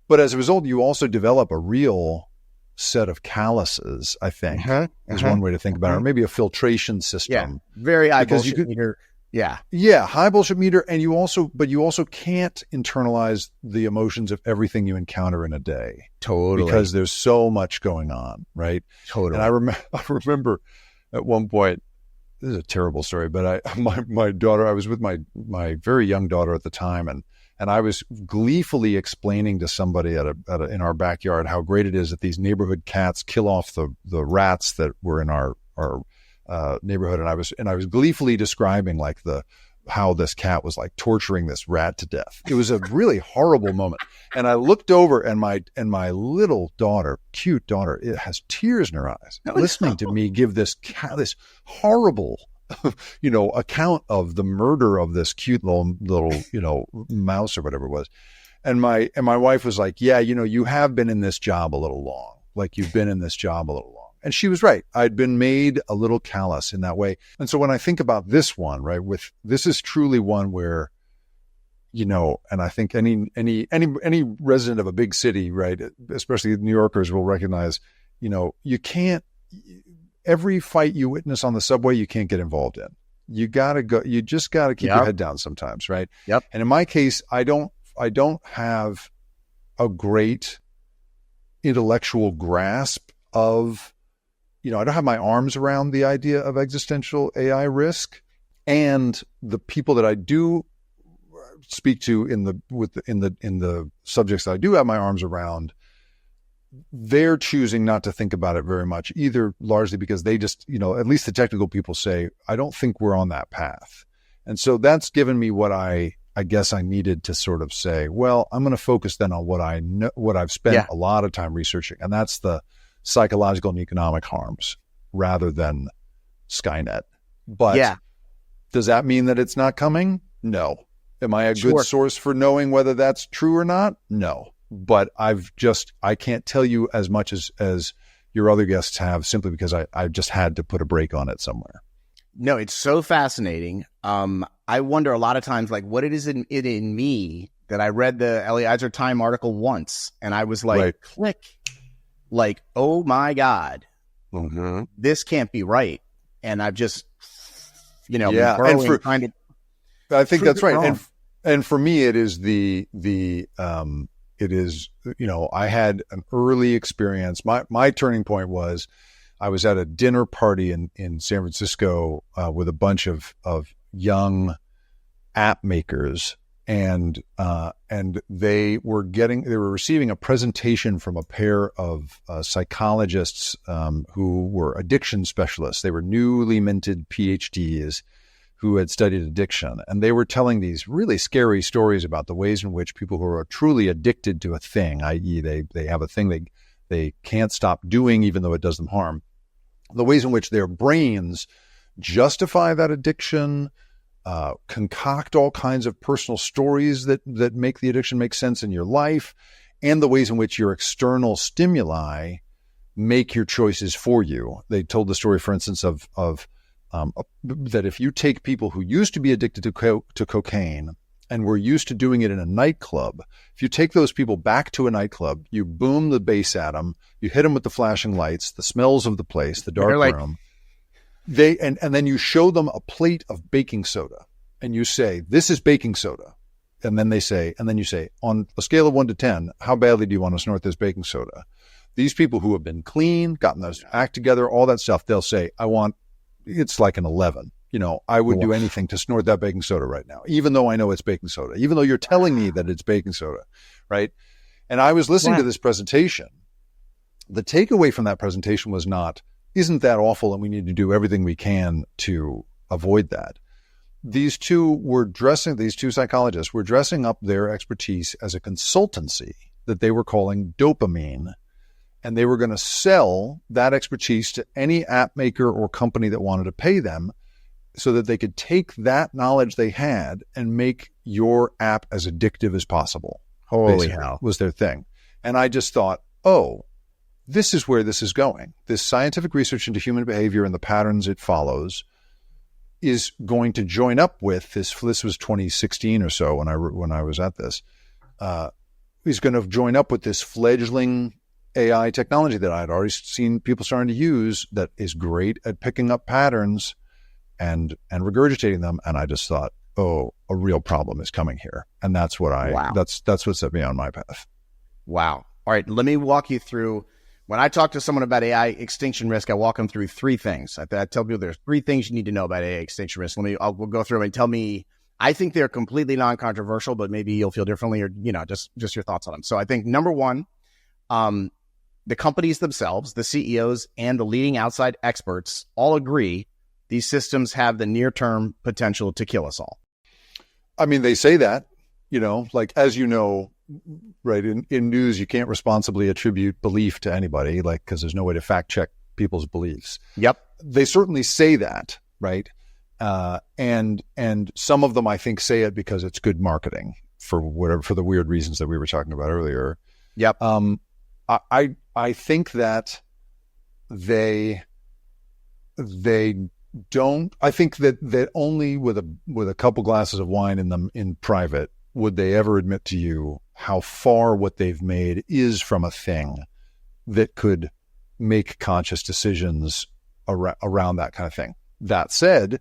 But as a result, you also develop a real set of calluses, I think, is one way to think about it, or maybe a filtration system. Yeah, very high bullshit meter. Yeah, high bullshit meter, and you also can't internalize the emotions of everything you encounter in a day. Totally. Because there's so much going on, right? Totally. And I remember at one point, this is a terrible story, but my daughter, I was with my very young daughter at the time, and I was gleefully explaining to somebody in our backyard how great it is that these neighborhood cats kill off the rats that were in our neighborhood, and I was gleefully describing how this cat was torturing this rat to death. It was a really horrible moment. And I looked over and my little daughter, cute daughter, it has tears in her eyes, listening to me give this cat this horrible, account of the murder of this cute little, mouse or whatever it was. And my wife was like, yeah, you have been in this job a little long. You've been in this job a little long. And she was right. I'd been made a little callous in that way. And so when I think about this one, right, this is truly one where, and I think any resident of a big city, right, especially New Yorkers will recognize, you can't, every fight you witness on the subway, you can't get involved in. You just gotta keep your head down sometimes, right? Yep. And in my case, I don't have a great intellectual grasp of, I don't have my arms around the idea of existential AI risk. And the people that I do speak to in the subjects that I do have my arms around, they're choosing not to think about it very much either, largely because they just, at least the technical people say, I don't think we're on that path. And so that's given me what I guess I needed to sort of say, well, I'm going to focus then on what I know, what I've spent a lot of time researching, and that's the psychological and economic harms rather than Skynet. But does that mean that it's not coming? No. Am I a good source for knowing whether that's true or not? No. But I can't tell you as much as your other guests have, simply because I've just had to put a break on it somewhere. No, it's so fascinating. I wonder a lot of times, like, what it is in me that I read the Eliezer Time article once, and I was like, click, like, oh my God, this can't be right. And I've just, been burrowing, I think that's right. And for me, it is I had an early experience. My turning point was I was at a dinner party in San Francisco with a bunch of young app makers, and they were receiving a presentation from a pair of psychologists who were addiction specialists. They were newly minted PhDs who had studied addiction, and they were telling these really scary stories about the ways in which people who are truly addicted to a thing, i.e. they have a thing they can't stop doing even though it does them harm, the ways in which their brains justify that addiction, concoct all kinds of personal stories that make the addiction make sense in your life, and the ways in which your external stimuli make your choices for you. They told the story, for instance, of that if you take people who used to be addicted to cocaine and were used to doing it in a nightclub, if you take those people back to a nightclub, you boom the bass at them, you hit them with the flashing lights, the smells of the place, the dark room, and then you show them a plate of baking soda and you say, this is baking soda. And then you say, on a scale of 1 to 10, how badly do you want to snort this baking soda? These people who have been clean, gotten their act together, all that stuff, they'll say, it's like an 11. I would do anything to snort that baking soda right now, even though I know it's baking soda, even though you're telling me that it's baking soda, right? And I was listening to this presentation. The takeaway from that presentation was not, isn't that awful and we need to do everything we can to avoid that. These two psychologists were dressing up their expertise as a consultancy that they were calling dopamine. And they were going to sell that expertise to any app maker or company that wanted to pay them so that they could take that knowledge they had and make your app as addictive as possible. Holy hell. Was their thing. And I just thought, oh, this is where this is going. This scientific research into human behavior and the patterns it follows is going to join up with this. This was 2016 or so when I was at this. Is going to join up with this fledgling AI technology that I had already seen people starting to use that is great at picking up patterns and regurgitating them. And I just thought, oh, a real problem is coming here. And that's what that's what set me on my path. Wow. All right. Let me walk you through. When I talk to someone about AI extinction risk, I walk them through 3 things. I tell people there's 3 things you need to know about AI extinction risk. We'll go through them and tell me. I think they're completely non-controversial, but maybe you'll feel differently, or just your thoughts on them. So I think number 1, the companies themselves, the CEOs, and the leading outside experts all agree these systems have the near-term potential to kill us all. I mean, they say that, like, as you know, right, in news, you can't responsibly attribute belief to anybody, like, because there's no way to fact check people's beliefs. Yep. They certainly say that, right? And some of them, I think, say it because it's good marketing for the weird reasons that we were talking about earlier. Yep. I think that they don't. I think that only with a couple glasses of wine in them in private would they ever admit to you how far what they've made is from a thing that could make conscious decisions around that kind of thing. That said,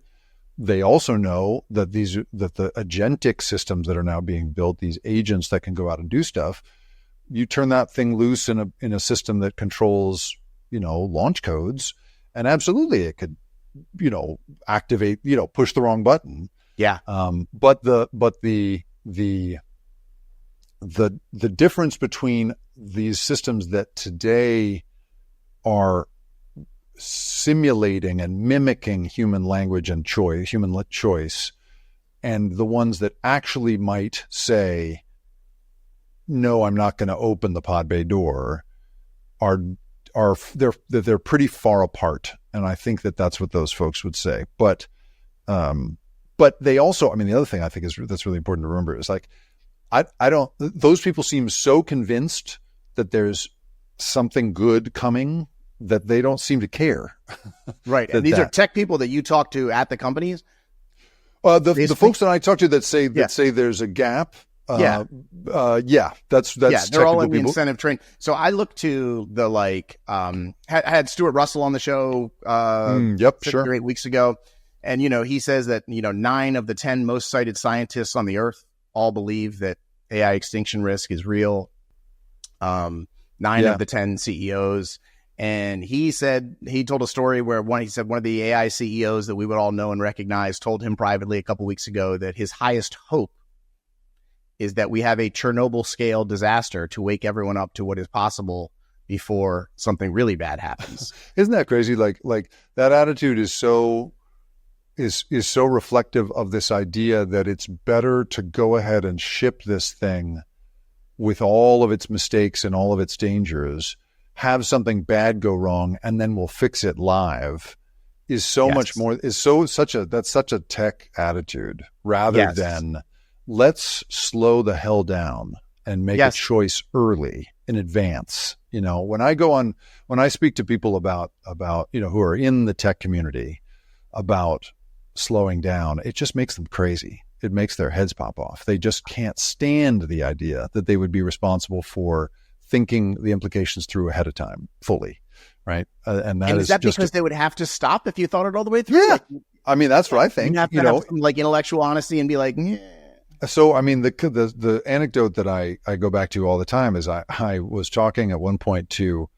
they also know that the agentic systems that are now being built, these agents that can go out and do stuff, you turn that thing loose in a system that controls, launch codes, and absolutely it could, activate, push the wrong button. Yeah. But the difference between these systems that today are simulating and mimicking human language and human choice, and the ones that actually might say, no, I'm not going to open the pod bay door, they're pretty far apart. And I think that's what those folks would say. But they also, the other thing I think that's really important to remember is like, those people seem so convinced that there's something good coming that they don't seem to care. Right. And these are tech people that you talk to at the companies? The folks that I talk to that say there's a gap. That's they're all in the people. incentive train. So I looked to the had Stuart Russell on the show 6 or 8 weeks ago, and he says that 9 of the 10 most cited scientists on the earth all believe that AI extinction risk is real. 9 of the 10 CEOs. And he told a story where one of the AI CEOs that we would all know and recognize told him privately a couple weeks ago that his highest hope is that we have a Chernobyl scale disaster to wake everyone up to what is possible before something really bad happens. Isn't that crazy? Like that attitude is so reflective of this idea that it's better to go ahead and ship this thing with all of its mistakes and all of its dangers, have something bad go wrong, and then we'll fix it live, is so much more, that's such a tech attitude rather than let's slow the hell down and make a choice early in advance. When I speak to people about, who are in the tech community about slowing down, it just makes them crazy. It makes their heads pop off. They just can't stand the idea that they would be responsible for thinking the implications through ahead of time fully. Right. And is that because they would have to stop if you thought it all the way through? Yeah. That's what I think. You have to have some intellectual honesty and be like, yeah. So, the anecdote that I go back to all the time is I was talking at one point to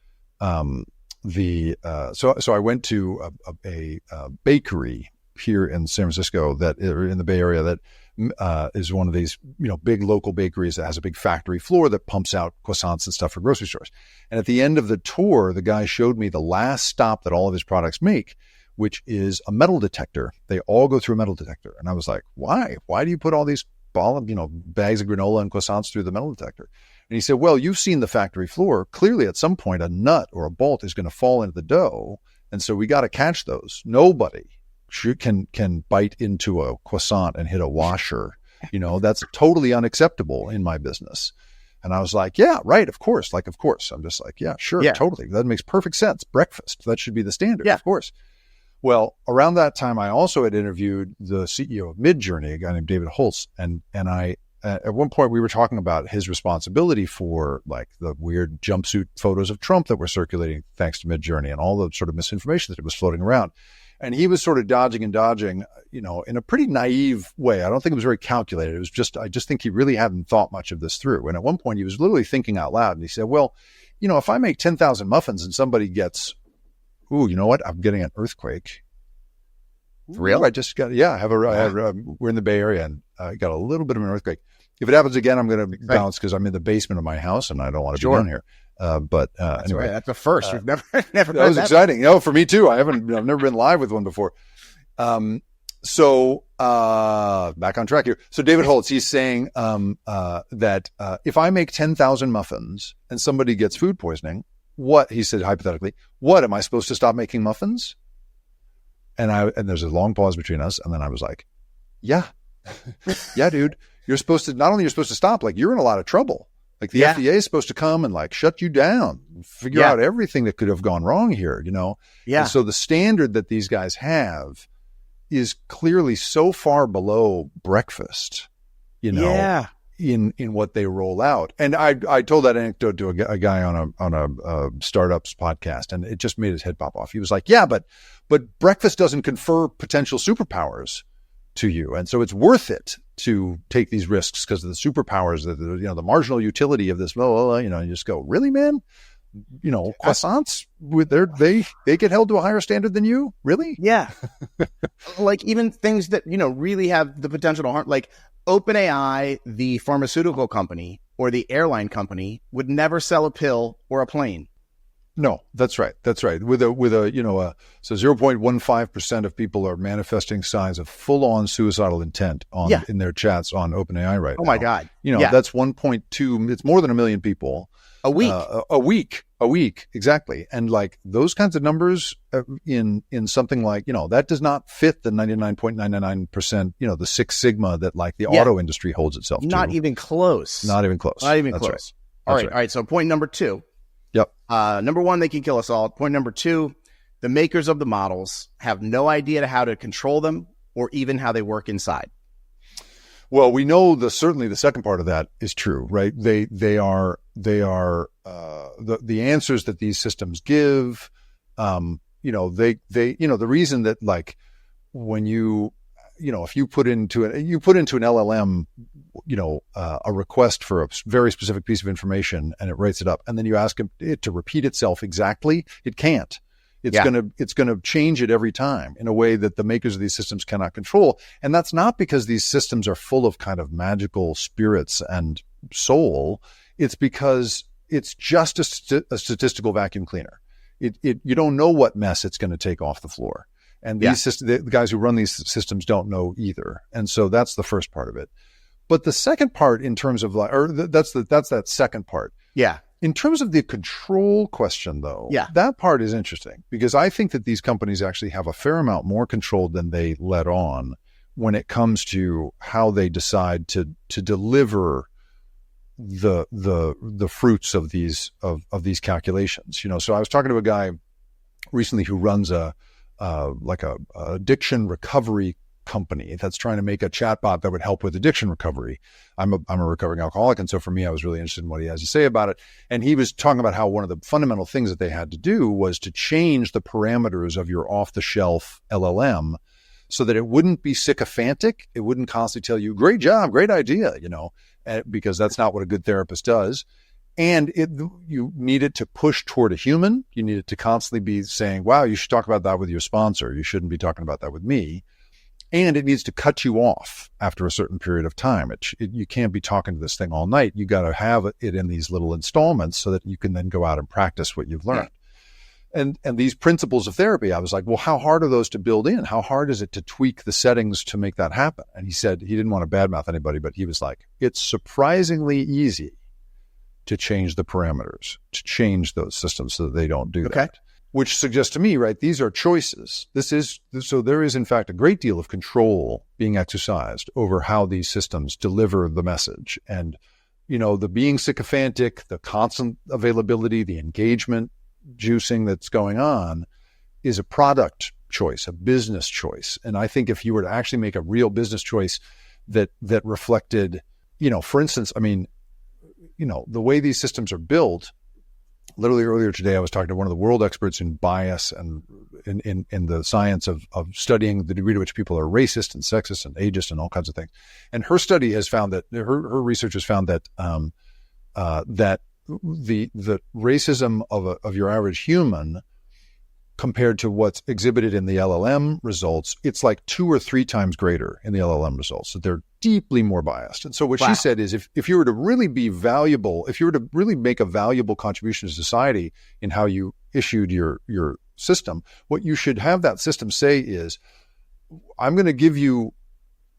so I went to a bakery here in San Francisco that in the Bay Area that is one of these, big local bakeries that has a big factory floor that pumps out croissants and stuff for grocery stores. And at the end of the tour, the guy showed me the last stop that all of his products make, which is a metal detector. They all go through a metal detector. And I was like, why? Why do you put all these bags of granola and croissants through the metal detector? And he said, well, you've seen the factory floor. Clearly, at some point, a nut or a bolt is going to fall into the dough. And so we got to catch those. Nobody can bite into a croissant and hit a washer. That's totally unacceptable in my business. And I was like, yeah, right. Of course. I'm just like, yeah, sure. Yeah. Totally. That makes perfect sense. Breakfast. That should be the standard. Yeah. Of course. Well, around that time, I also had interviewed the CEO of Midjourney, a guy named David Holtz. And I, at one point we were talking about his responsibility for the weird jumpsuit photos of Trump that were circulating thanks to Midjourney and all the sort of misinformation that was floating around. And he was sort of dodging, in a pretty naive way. I don't think it was very calculated. It was I just think he really hadn't thought much of this through. And at one point he was literally thinking out loud and he said, well, if I make 10,000 muffins and somebody gets, ooh, you know what? I'm getting an earthquake. For real? I just got, we're in the Bay Area and I got a little bit of an earthquake. If it happens again, I'm going to bounce because I'm in the basement of my house and I don't want to be down here. But anyway, that's a first. We've never that was exciting. For me too. I've never been live with one before. So back on track here. So David Holtz, he's saying that if I make 10,000 muffins and somebody gets food poisoning, he said hypothetically, what am I supposed to stop making muffins? And there's a long pause between us, and then I was like, yeah, dude, you're supposed to stop. You're in a lot of trouble. The FDA is supposed to come and shut you down, figure out everything that could have gone wrong here, Yeah. And so the standard that these guys have is clearly so far below breakfast, in what they roll out. And I told that anecdote to a guy on a startups podcast, and it just made his head pop off. He was like, yeah, but breakfast doesn't confer potential superpowers to you. And so it's worth it to take these risks because of the superpowers, the marginal utility of this, you just go, really, man? croissants with they get held to a higher standard than you? Really? Yeah. Like even things that, really have the potential to harm, like OpenAI, the pharmaceutical company or the airline company would never sell a pill or a plane. No, that's right. That's right. So 0.15% of people are manifesting signs of full-on suicidal intent in their chats on OpenAI right now. Oh my God. That's 1.2. It's more than 1 million people a week. A week, exactly. And like those kinds of numbers in something like that does not fit the 99.999%. The Six Sigma that like the auto industry holds itself to. Not even close. Not even close. Not even That's close. Right. All right. So point number 2. Yep. Number 1, they can kill us all. Point number 2, the makers of the models have no idea how to control them or even how they work inside. Well, we know certainly the second part of that is true, right? They are the answers that these systems give. The reason that like when if you put into an LLM, a request for a very specific piece of information and it writes it up, and then you ask it to repeat itself exactly, it can't. It's gonna change it every time in a way that the makers of these systems cannot control. And that's not because these systems are full of kind of magical spirits and soul. It's because it's just a statistical vacuum cleaner. You don't know what mess it's going to take off the floor. And the guys who run these systems don't know either. And so that's the first part of it. But the second part in terms of that's that second part. Yeah. In terms of the control question, though, that part is interesting because I think that these companies actually have a fair amount more control than they let on when it comes to how they decide to deliver the fruits of these calculations. So I was talking to a guy recently who runs a addiction recovery company that's trying to make a chatbot that would help with addiction recovery. I'm a recovering alcoholic, and so for me, I was really interested in what he has to say about it. And he was talking about how one of the fundamental things that they had to do was to change the parameters of your off-the-shelf LLM so that it wouldn't be sycophantic. It wouldn't constantly tell you, "Great job, great idea," because that's not what a good therapist does. And you need it to push toward a human. You need it to constantly be saying, "Wow, you should talk about that with your sponsor. You shouldn't be talking about that with me." And it needs to cut you off after a certain period of time. You can't be talking to this thing all night. You got to have it in these little installments so that you can then go out and practice what you've learned. And these principles of therapy, I was like, well, how hard are those to build in? How hard is it to tweak the settings to make that happen? And he said he didn't want to badmouth anybody, but he was like, it's surprisingly easy to change the parameters, to change those systems so that they don't do that. Which suggests to me, right, these are choices. So there is, in fact, a great deal of control being exercised over how these systems deliver the message. And, the being sycophantic, the constant availability, the engagement juicing that's going on is a product choice, a business choice. And I think if you were to actually make a real business choice that reflected, for instance, the way these systems are built. Literally earlier today, I was talking to one of the world experts in bias and in the science of studying the degree to which people are racist and sexist and ageist and all kinds of things. And her study has found that her research has found that that the racism of your average human compared to what's exhibited in the LLM results, it's like 2 or 3 times greater in the LLM results. So they're deeply more biased. And so what she said is if you were to really be valuable, if you were to really make a valuable contribution to society in how you issued your system, what you should have that system say is, I'm going to give you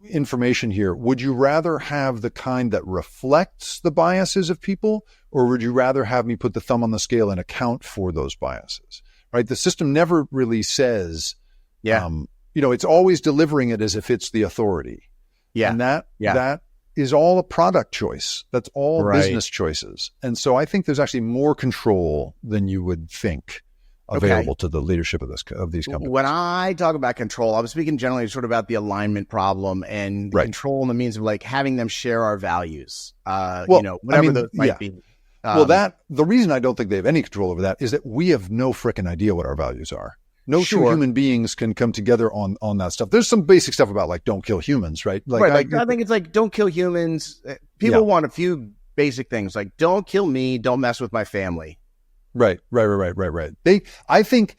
information here. Would you rather have the kind that reflects the biases of people, or would you rather have me put the thumb on the scale and account for those biases? Right? The system never really says, it's always delivering it as if it's the authority. Yeah. And that is all a product choice. That's all business choices. And so I think there's actually more control than you would think available to the leadership of these companies. When I talk about control, I was speaking generally sort of about the alignment problem and control in the means of like having them share our values, whatever those might be. The reason I don't think they have any control over that is that we have no frickin' idea what our values are. No two human beings can come together on that stuff. There's some basic stuff about like don't kill humans, right? I think it's like don't kill humans. People want a few basic things like don't kill me, don't mess with my family. Right. I think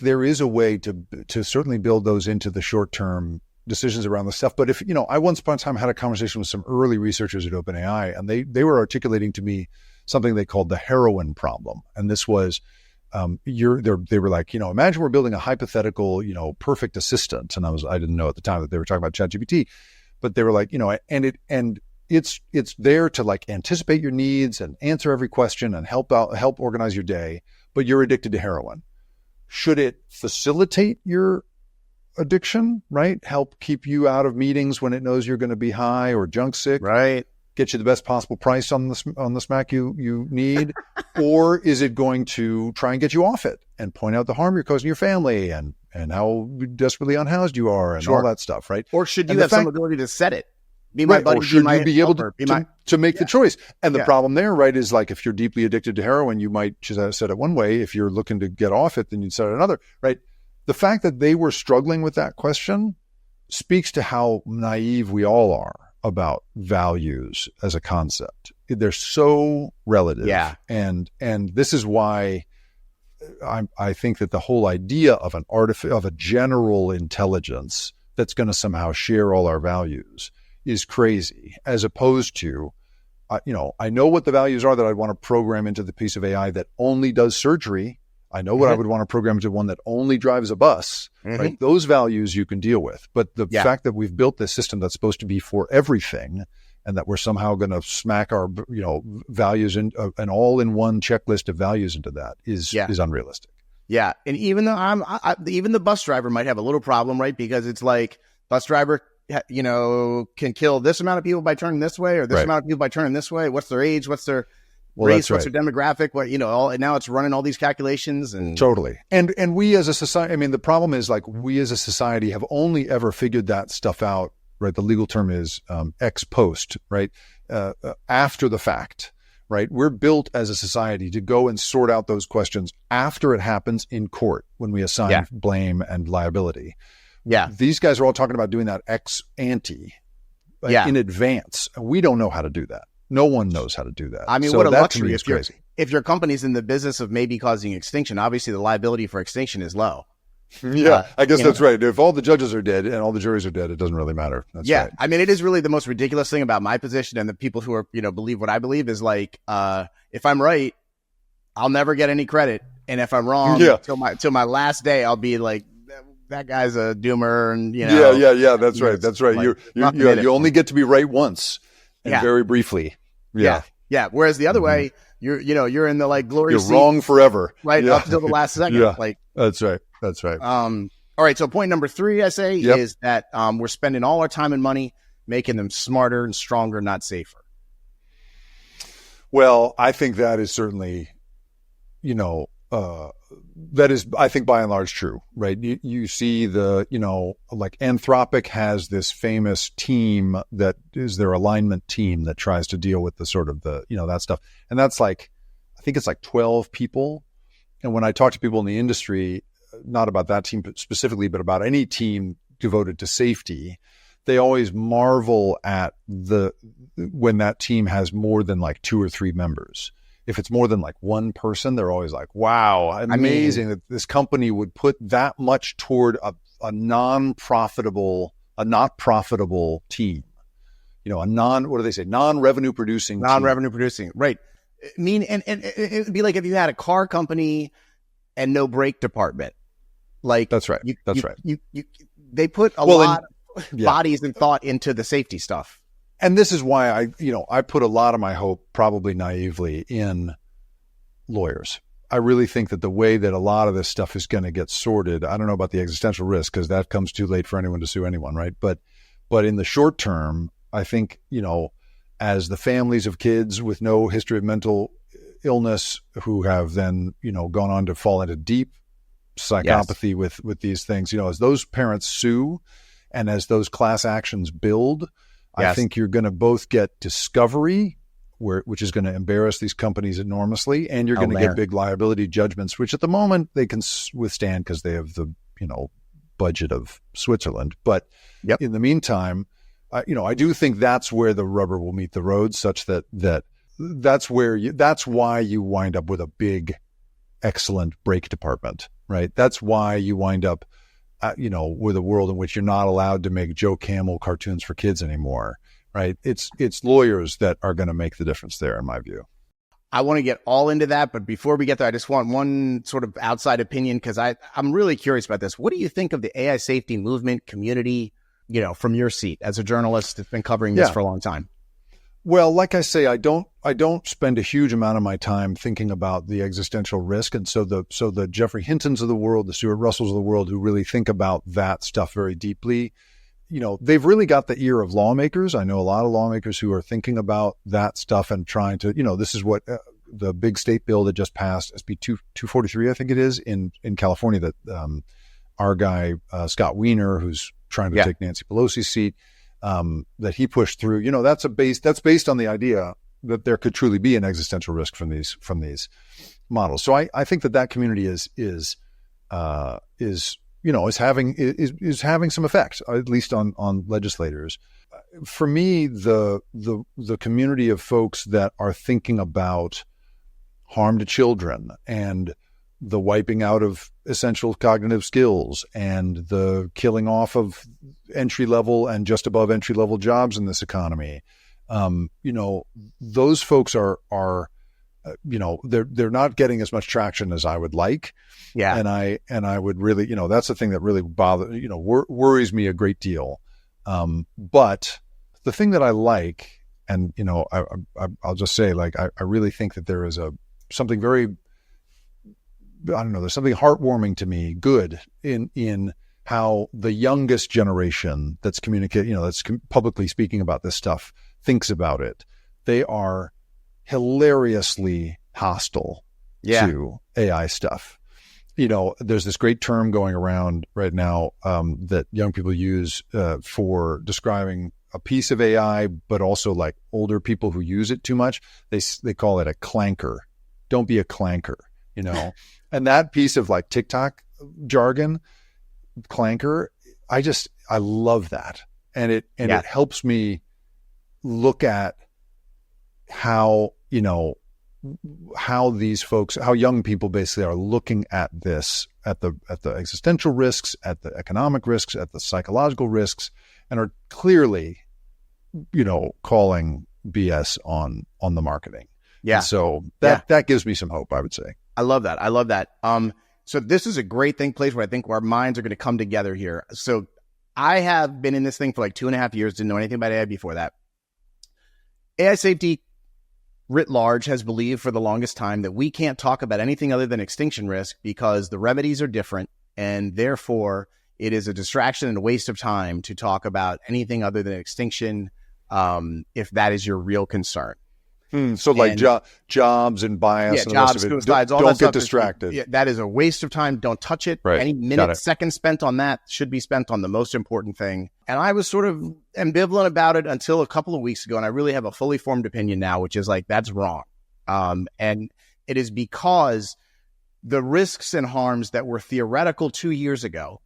there is a way to certainly build those into the short-term decisions around the stuff. But if, I once upon a time had a conversation with some early researchers at OpenAI, and they were articulating to me something they called the heroin problem. And this was, they were like, imagine we're building a hypothetical, perfect assistant. And I didn't know at the time that they were talking about ChatGPT, but they were like, and it's there to like anticipate your needs and answer every question and help organize your day, but you're addicted to heroin. Should it facilitate your addiction, right? Help keep you out of meetings when it knows you're going to be high or junk sick, right? Get you the best possible price on the smack you need, or is it going to try and get you off it and point out the harm you're causing your family and how desperately unhoused you are and all that stuff, right? Or should you have some ability to set it? Be my buddy, or should you be able to make the choice? And the Yeah. problem there, right, is like if you're deeply addicted to heroin, you might just set it one way. If you're looking to get off it, then you'd set it another, right? The fact that they were struggling with that question speaks to how naive we all are about values as a concept. They're so relative. Yeah. And this is why I think that the whole idea of of a general intelligence that's going to somehow share all our values is crazy, as opposed to, I know what the values are that I'd want to program into the piece of AI that only does surgery. I know what I would want to program into one that only drives a bus, right? Those values you can deal with. But the fact that we've built this system that's supposed to be for everything, and that we're somehow going to smack our, values in an all-in-one checklist of values into that is unrealistic. Yeah. And even though even the bus driver might have a little problem, right? Because it's like bus driver, can kill this amount of people by turning this way, or this amount of people by turning this way. What's their age? What's their race? What's their demographic? What, and now it's running all these calculations and totally. And we as a society, the problem is like we as a society have only ever figured that stuff out, right? The legal term is ex post, right? After the fact, right? We're built as a society to go and sort out those questions after it happens in court when we assign blame and liability. Yeah. These guys are all talking about doing that ex ante in advance. We don't know how to do that. No one knows how to do that. So what a that luxury. to me is crazy. If your company's in the business of maybe causing extinction, obviously the liability for extinction is low. Yeah, I guess that's right. If all the judges are dead and all the juries are dead, it doesn't really matter. That's right. It is really the most ridiculous thing about my position and the people who are, believe what I believe is like, if I'm right, I'll never get any credit. And if I'm wrong, till my last day, I'll be like, that guy's a doomer. And, Yeah. That's right. That's right. Like, you only get to be right once and very briefly. Yeah. Whereas the other way, you're in the like glory seat. You're wrong forever. Right. Up until the last second. Like, that's right. All right. So point number 3, I say, is that we're spending all our time and money making them smarter and stronger, not safer. Well, I think that is certainly, that is, I think, by and large true, right? You see like Anthropic has this famous team that is their alignment team that tries to deal with the sort of that stuff. And that's like, I think it's like 12 people. And when I talk to people in the industry, not about that team specifically, but about any team devoted to safety, they always marvel at when that team has more than like 2 or 3 members. If it's more than like one person, they're always like, wow, amazing that this company would put that much toward a not profitable team. Non-revenue producing team. Right. And it'd be like if you had a car company and no brake department. Like that's right. They put a lot of bodies and thought into the safety stuff. And this is why I put a lot of my hope, probably naively, in lawyers. I really think that the way that a lot of this stuff is going to get sorted, I don't know about the existential risk because that comes too late for anyone to sue anyone, right? But in the short term, I think, as the families of kids with no history of mental illness who have then, gone on to fall into deep psychopathy with these things, as those parents sue and as those class actions build, I think you're going to both get discovery, which is going to embarrass these companies enormously, and you're going to get big liability judgments, which at the moment they can withstand because they have the budget of Switzerland. But in the meantime, I do think that's where the rubber will meet the road, such that's why you wind up with a big excellent brake department, right? That's why you wind up, with a world in which you're not allowed to make Joe Camel cartoons for kids anymore, right? It's lawyers that are going to make the difference there, in my view. I want to get all into that, but before we get there, I just want one sort of outside opinion, because I'm really curious about this. What do you think of the AI safety movement community, from your seat as a journalist that's been covering this for a long time? Well, like I say, I don't spend a huge amount of my time thinking about the existential risk. And so the Jeffrey Hintons of the world, the Stuart Russells of the world, who really think about that stuff very deeply, they've really got the ear of lawmakers. I know a lot of lawmakers who are thinking about that stuff and trying to, this is what the big state bill that just passed, SB 243, I think it is, in California, that our guy, Scott Wiener, who's trying to take Nancy Pelosi's seat, that he pushed through. That's based on the idea that there could truly be an existential risk from these models. So I think that community is having some effect, at least on legislators. For me, the community of folks that are thinking about harm to children and the wiping out of essential cognitive skills and the killing off of entry level and just above entry level jobs in this economy, those folks are they're not getting as much traction as I would like. Yeah. And I would really, that's the thing that really worries me a great deal. But the thing that I like, and, I'll just say, like, I really think that there is something very, there's something heartwarming to me, good in how the youngest generation that's communicating, that's publicly speaking about this stuff thinks about it. They are hilariously hostile to AI stuff. There's this great term going around right now that young people use for describing a piece of AI, but also like older people who use it too much. They call it a clanker. Don't be a clanker, And that piece of like TikTok jargon, clanker, I love that. And it helps me look at how these folks, how young people basically are looking at this, at the existential risks, at the economic risks, at the psychological risks, and are clearly, calling BS on the marketing. Yeah. And so that gives me some hope, I would say. I love that. So this is a great place where I think our minds are going to come together here. So I have been in this thing for like 2.5 years, didn't know anything about AI before that. AI safety writ large has believed for the longest time that we can't talk about anything other than extinction risk because the remedies are different, and therefore it is a distraction and a waste of time to talk about anything other than extinction if that is your real concern. So like jobs and bias, and jobs, the rest of it. Suicides, all don't that get distracted. That is a waste of time. Don't touch it. Right. Any minute, second spent on that should be spent on the most important thing. And I was sort of ambivalent about it until a couple of weeks ago, and I really have a fully formed opinion now, which is like, that's wrong. And it is because the risks and harms that were theoretical 2 years ago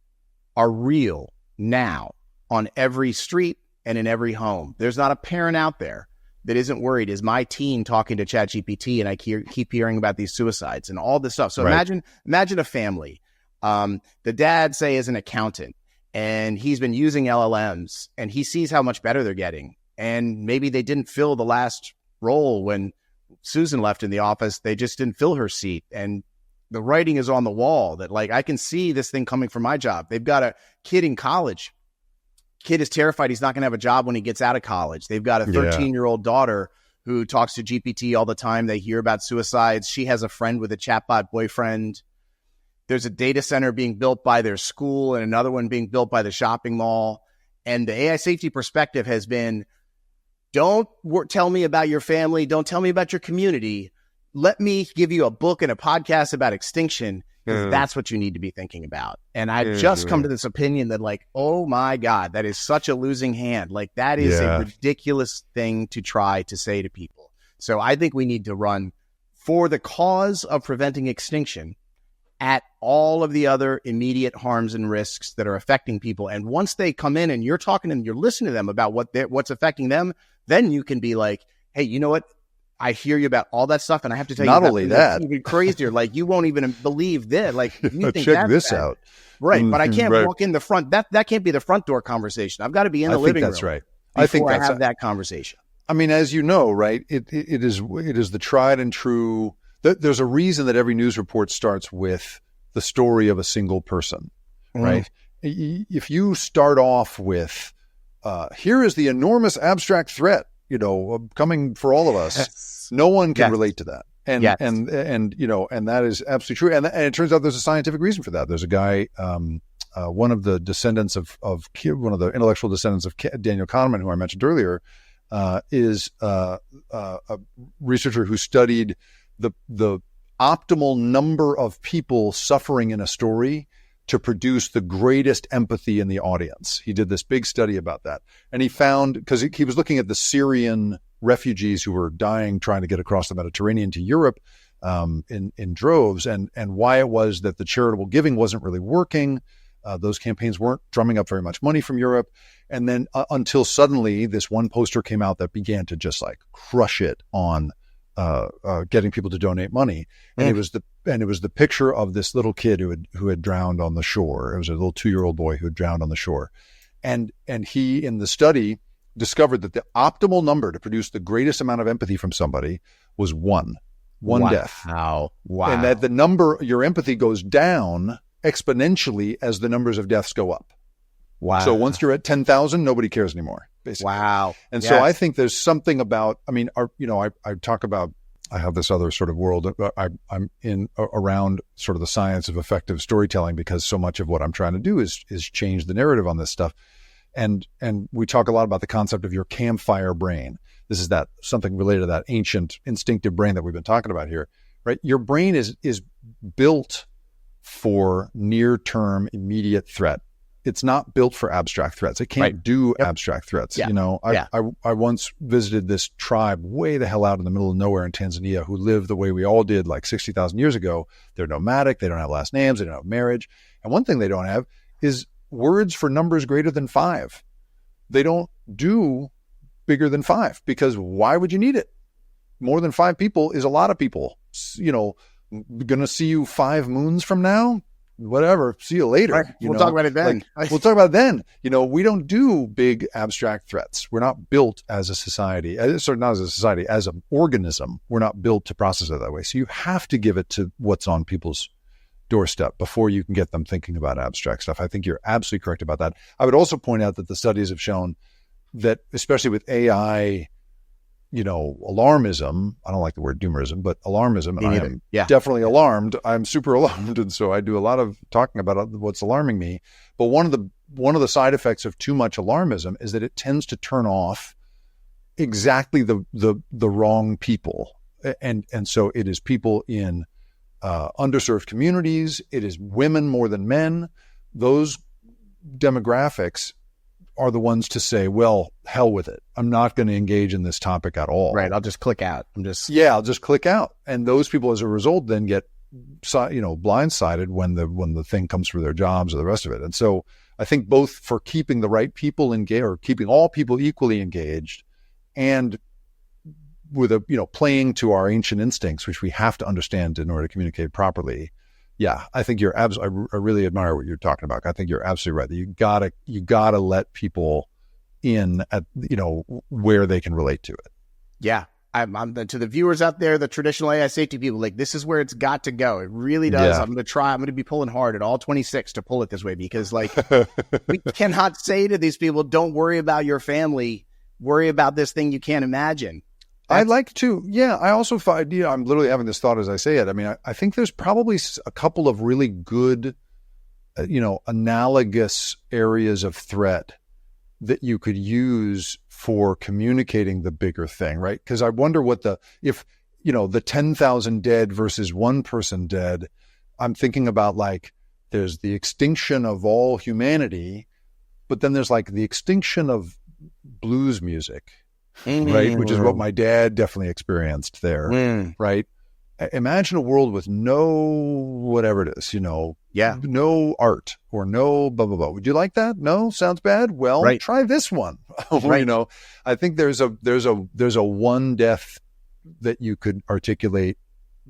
are real now on every street and in every home. There's not a parent out there that isn't worried. Is my teen talking to ChatGPT and I keep hearing about these suicides and all this stuff? So imagine a family. The dad, say, is an accountant and he's been using LLMs and he sees how much better they're getting. And maybe they didn't fill the last role when Susan left in the office. They just didn't fill her seat. And the writing is on the wall that, like, I can see this thing coming from my job. They've got a kid in college. Kid is terrified he's not going to have a job when he gets out of college. They've got a 13-year-old daughter who talks to GPT all the time. They hear about suicides. She has a friend with a chatbot boyfriend. There's a data center being built by their school and another one being built by the shopping mall. And the AI safety perspective has been, don't tell me about your family. Don't tell me about your community. Let me give you a book and a podcast about extinction. That's what you need to be thinking about. And I just come to this opinion that, like, oh my God, that is such a losing hand. Like, that is a ridiculous thing to try to say to people. So I think we need to run for the cause of preventing extinction at all of the other immediate harms and risks that are affecting people. And once they come in and you're talking and you're listening to them about what's affecting them, then you can be like, hey, you know what? I hear you about all that stuff, and I have to tell Not you, only that, even crazier. Like, you won't even believe this. Like, you think check this bad. out, right? But I can't right. walk in the front. That can't be the front door conversation. I've got to be in the living room. That's right. I have that conversation. I mean, as you know, right? It is the tried and true. There's a reason that every news report starts with the story of a single person, right? If you start off with, here is the enormous abstract threat, coming for all of us, no one can relate to that. And that is absolutely true. And it turns out there's a scientific reason for that. There's a guy, one of the descendants of one of the intellectual descendants of Daniel Kahneman, who I mentioned earlier, is a researcher who studied the optimal number of people suffering in a story to produce the greatest empathy in the audience. He did this big study about that. And he found, because he was looking at the Syrian refugees who were dying trying to get across the Mediterranean to Europe in droves, and why it was that the charitable giving wasn't really working. Those campaigns weren't drumming up very much money from Europe. And then until suddenly this one poster came out that began to just like crush it on getting people to donate money. And it was the picture of this little kid who had drowned on the shore. It was a little 2-year-old boy who had drowned on the shore. And he, in the study, discovered that the optimal number to produce the greatest amount of empathy from somebody was one death. Wow. And that the number, your empathy goes down exponentially as the numbers of deaths go up. Wow. So once you're at 10,000, nobody cares anymore, basically. Wow. And so I think there's something about, I mean, I talk about, I have this other sort of world. I'm in around sort of the science of effective storytelling, because so much of what I'm trying to do is change the narrative on this stuff. And we talk a lot about the concept of your campfire brain. This is that something related to that ancient instinctive brain that we've been talking about here, right? Your brain is built for near-term immediate threat. It's not built for abstract threats. It can't do abstract threats. Yeah. I once visited this tribe way the hell out in the middle of nowhere in Tanzania who live the way we all did like 60,000 years ago. They're nomadic. They don't have last names. They don't have marriage. And one thing they don't have is words for numbers greater than 5. They don't do bigger than 5, because why would you need it? More than 5 people is a lot of people. Going to see you 5 moons from now? Whatever. See you later. Right. We'll talk about it then. We'll talk about it then. We don't do big abstract threats. We're not built as a society, not as a society, as an organism. We're not built to process it that way. So you have to give it to what's on people's doorstep before you can get them thinking about abstract stuff. I think you're absolutely correct about that. I would also point out that the studies have shown that, especially with AI, alarmism, I don't like the word doomerism, but alarmism, and I am definitely alarmed. I'm super alarmed. And so I do a lot of talking about what's alarming me. But one of the side effects of too much alarmism is that it tends to turn off exactly the wrong people. And so it is people in underserved communities. It is women more than men. Those demographics are the ones to say, well, hell with it. I'm not going to engage in this topic at all. Right. I'll just click out. I'll just click out. And those people, as a result, then get, blindsided when the thing comes for their jobs or the rest of it. And so I think both for keeping the right people engaged, or keeping all people equally engaged, and with playing to our ancient instincts, which we have to understand in order to communicate properly. Yeah, I think you're absolutely. I really admire what you're talking about. I think you're absolutely right. That you gotta let people in at where they can relate to it. Yeah, I'm to the viewers out there, the traditional AI safety people. Like, this is where it's got to go. It really does. Yeah. I'm going to be pulling hard at all 26 to pull it this way, because we cannot say to these people, "Don't worry about your family. Worry about this thing you can't imagine." I'd like to. Yeah, I also find, I'm literally having this thought as I say it. I mean, I think there's probably a couple of really good, analogous areas of threat that you could use for communicating the bigger thing, right? Because I wonder if the 10,000 dead versus 1 person dead, I'm thinking about there's the extinction of all humanity, but then there's the extinction of blues music. Right, which is what my dad definitely experienced there. Right, imagine a world with no whatever it is, no art or no blah blah blah. Would you like that? No, sounds bad. Well, try this one. Right. I think there's a one death that you could articulate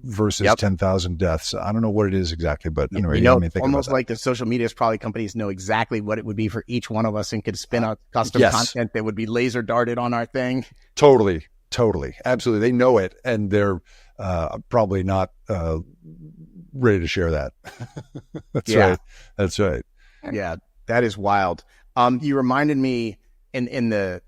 versus Yep. 10,000 deaths. I don't know what it is exactly, but anyway, you know, let me think almost about that. like the social media's probably companies know exactly what it would be for each one of us and could spin out custom Yes. content that would be laser darted on our thing. Totally. Absolutely. They know it, and they're probably not ready to share that. That's right. Yeah, that is wild. You reminded me in the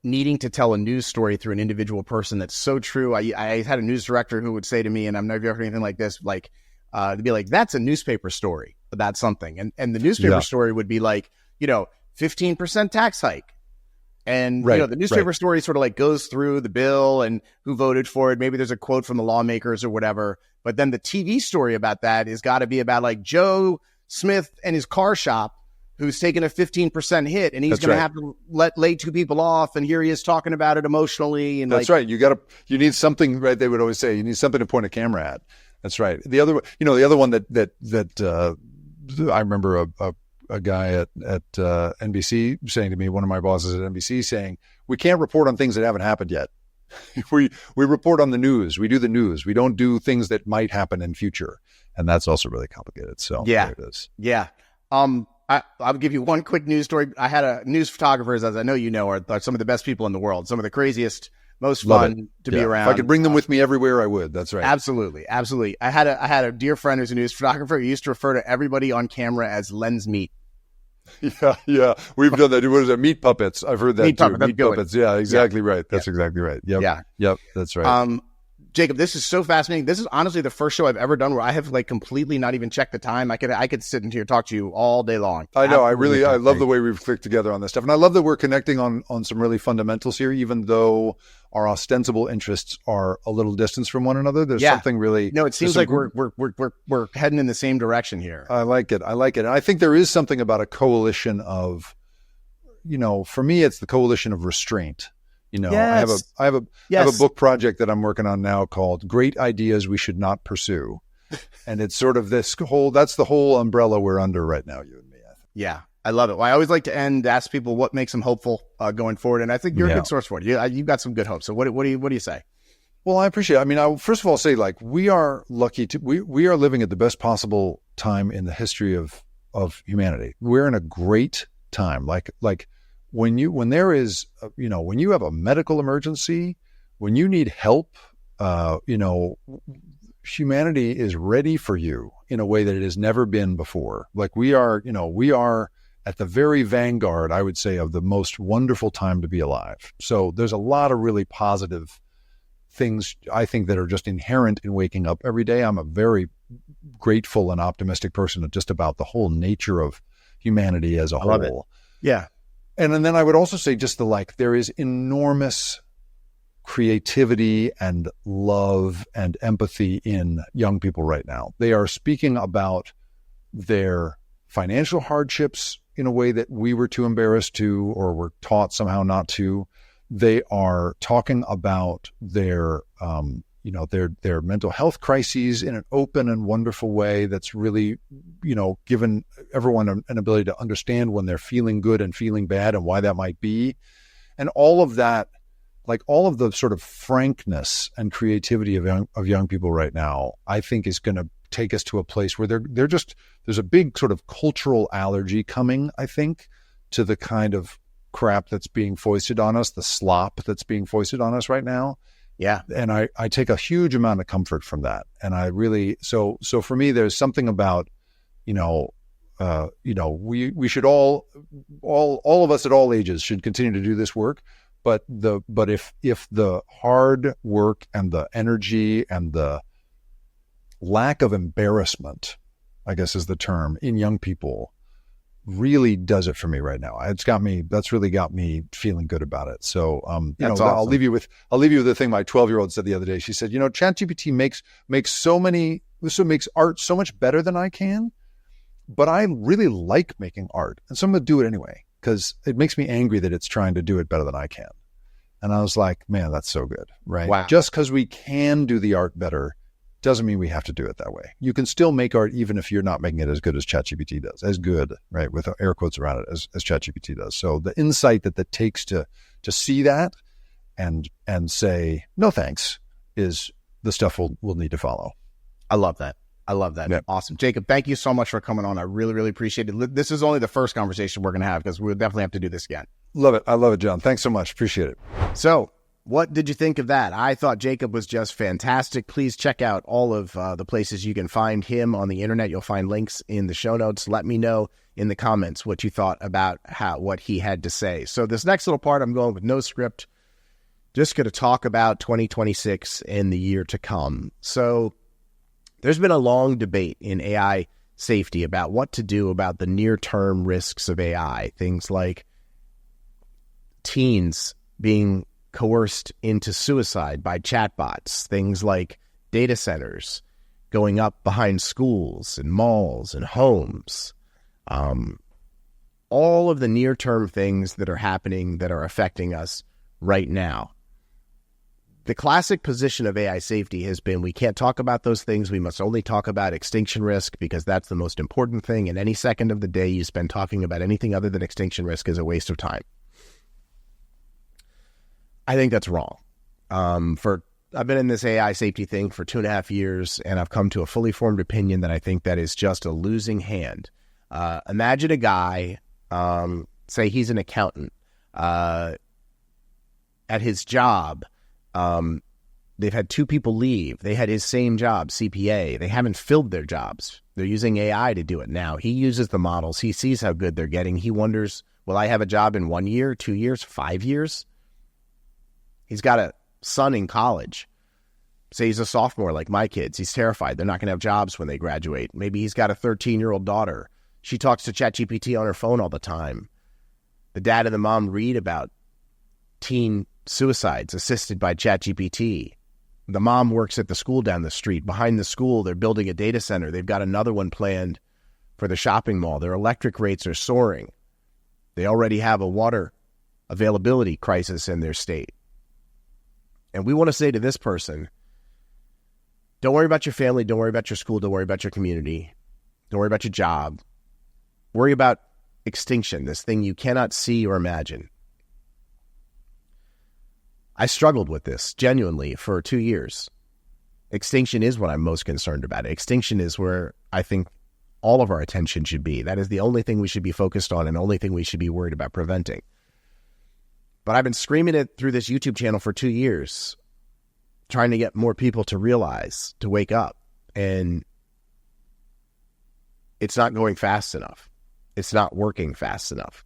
needing to tell a news story through an individual person. That's so true. I had a news director who would say to me, and I've never heard anything like this, like, to be like, that's a newspaper story about something. And the newspaper story would be like, 15% tax hike. And, the newspaper story sort of like goes through the bill and who voted for it. Maybe there's a quote from the lawmakers or whatever. But then the TV story about that has got to be about like Joe Smith and his car shop, who's taking a 15% hit, and he's going to have to lay two people off. And here he is talking about it emotionally. And that's right. You need something, right? They would always say you need something to point a camera at. That's right. The other one that I remember a guy at NBC saying to me, one of my bosses at NBC saying, we can't report on things that haven't happened yet. we report on the news. We do the news. We don't do things that might happen in future. And that's also really complicated. So there it is. Yeah. I'll give you one quick news story. I had a news photographers, as I know you know, are some of the best people in the world. Some of the craziest, most fun to be around. If I could bring them with me everywhere, I would. That's right. Absolutely. I had a dear friend who's a news photographer who used to refer to everybody on camera as lens meat. Yeah. We've done that. What is it? Meat puppets. I've heard that meat too. Meat puppets. Yeah, exactly right. That's exactly right. Yep. That's right. Jacob, this is so fascinating. This is honestly the first show I've ever done where I have like completely not even checked the time. I could sit in here and talk to you all day long. I know. I love the way we've clicked together on this stuff. And I love that we're connecting on some really fundamentals here, even though our ostensible interests are a little distance from one another. There's something really. No, it seems like we're heading in the same direction here. I like it. And I think there is something about a coalition of, for me, it's the coalition of restraint. Yes. I have a book project that I'm working on now called Great Ideas We Should Not Pursue. And it's sort of that's the whole umbrella we're under right now, you and me, I think. Yeah. I love it. Well, I always like to ask people what makes them hopeful going forward. And I think you're a good source for it. You've got some good hope. So what do you say? Well, I appreciate it. I mean, first of all, say like, we are lucky we are living at the best possible time in the history of humanity. We're in a great time. Like, when there is, when you have a medical emergency, when you need help, humanity is ready for you in a way that it has never been before. Like we are at the very vanguard, I would say, of the most wonderful time to be alive. So there's a lot of really positive things, I think, that are just inherent in waking up every day. I'm a very grateful and optimistic person just about the whole nature of humanity as a whole. Love it. Yeah. And then I would also say there is enormous creativity and love and empathy in young people right now. They are speaking about their financial hardships in a way that we were too embarrassed to, or were taught somehow not to. They are talking about their mental health crises in an open and wonderful way that's really, given everyone an ability to understand when they're feeling good and feeling bad and why that might be. And all of that, like all of the sort of frankness and creativity of young people right now, I think is going to take us to a place where there's a big sort of cultural allergy coming, I think, to the kind of crap that's being foisted on us, the slop that's being foisted on us right now. Yeah. And I take a huge amount of comfort from that. And I really, so for me, there's something about, we should all of us at all ages should continue to do this work. But if the hard work and the energy and the lack of embarrassment, I guess is the term, in young people really does it for me right now. That's really got me feeling good about it. So, That's awesome. I'll leave you with the thing my 12-year-old said the other day. She said, ChatGPT makes art so much better than I can, but I really like making art. And so I'm going to do it anyway, because it makes me angry that it's trying to do it better than I can. And I was like, man, that's so good, right? Wow. Just because we can do the art better doesn't mean we have to do it that way. You can still make art even if you're not making it as good as ChatGPT does, as good, right, with air quotes around it, as ChatGPT does. So the insight that takes to see that and say, no thanks, is the stuff we'll need to follow. I love that. Yeah. Awesome. Jacob, thank you so much for coming on. I really, really appreciate it. This is only the first conversation we're going to have because we'll definitely have to do this again. Love it. I love it, John. Thanks so much. Appreciate it. So what did you think of that? I thought Jacob was just fantastic. Please check out all of the places you can find him on the internet. You'll find links in the show notes. Let me know in the comments what you thought about what he had to say. So this next little part, I'm going with no script. Just going to talk about 2026 and the year to come. So there's been a long debate in AI safety about what to do about the near-term risks of AI. Things like teens being coerced into suicide by chatbots. Things like data centers going up behind schools and malls and homes. All of the near-term things that are happening that are affecting us right now. The classic position of AI safety has been we can't talk about those things. We must only talk about extinction risk because that's the most important thing. And any second of the day you spend talking about anything other than extinction risk is a waste of time. I think that's wrong. I've been in this AI safety thing for 2.5 years, and I've come to a fully formed opinion that I think that is just a losing hand. Imagine a guy, say he's an accountant, at his job. They've had 2 people leave. They had his same job, CPA. They haven't filled their jobs. They're using AI to do it now. He uses the models. He sees how good they're getting. He wonders, will I have a job in 1 year, 2 years, 5 years? He's got a son in college. Say he's a sophomore like my kids. He's terrified. They're not going to have jobs when they graduate. Maybe he's got a 13-year-old daughter. She talks to ChatGPT on her phone all the time. The dad and the mom read about teen suicides assisted by ChatGPT. The mom works at the school down the street. Behind the school, they're building a data center. They've got another one planned for the shopping mall. Their electric rates are soaring. They already have a water availability crisis in their state. And we want to say to this person, don't worry about your family. Don't worry about your school. Don't worry about your community. Don't worry about your job. Worry about extinction, this thing you cannot see or imagine. I struggled with this genuinely for 2 years. Extinction is what I'm most concerned about. Extinction is where I think all of our attention should be. That is the only thing we should be focused on and the only thing we should be worried about preventing. But I've been screaming it through this YouTube channel for 2 years, trying to get more people to realize, to wake up. And it's not going fast enough. It's not working fast enough.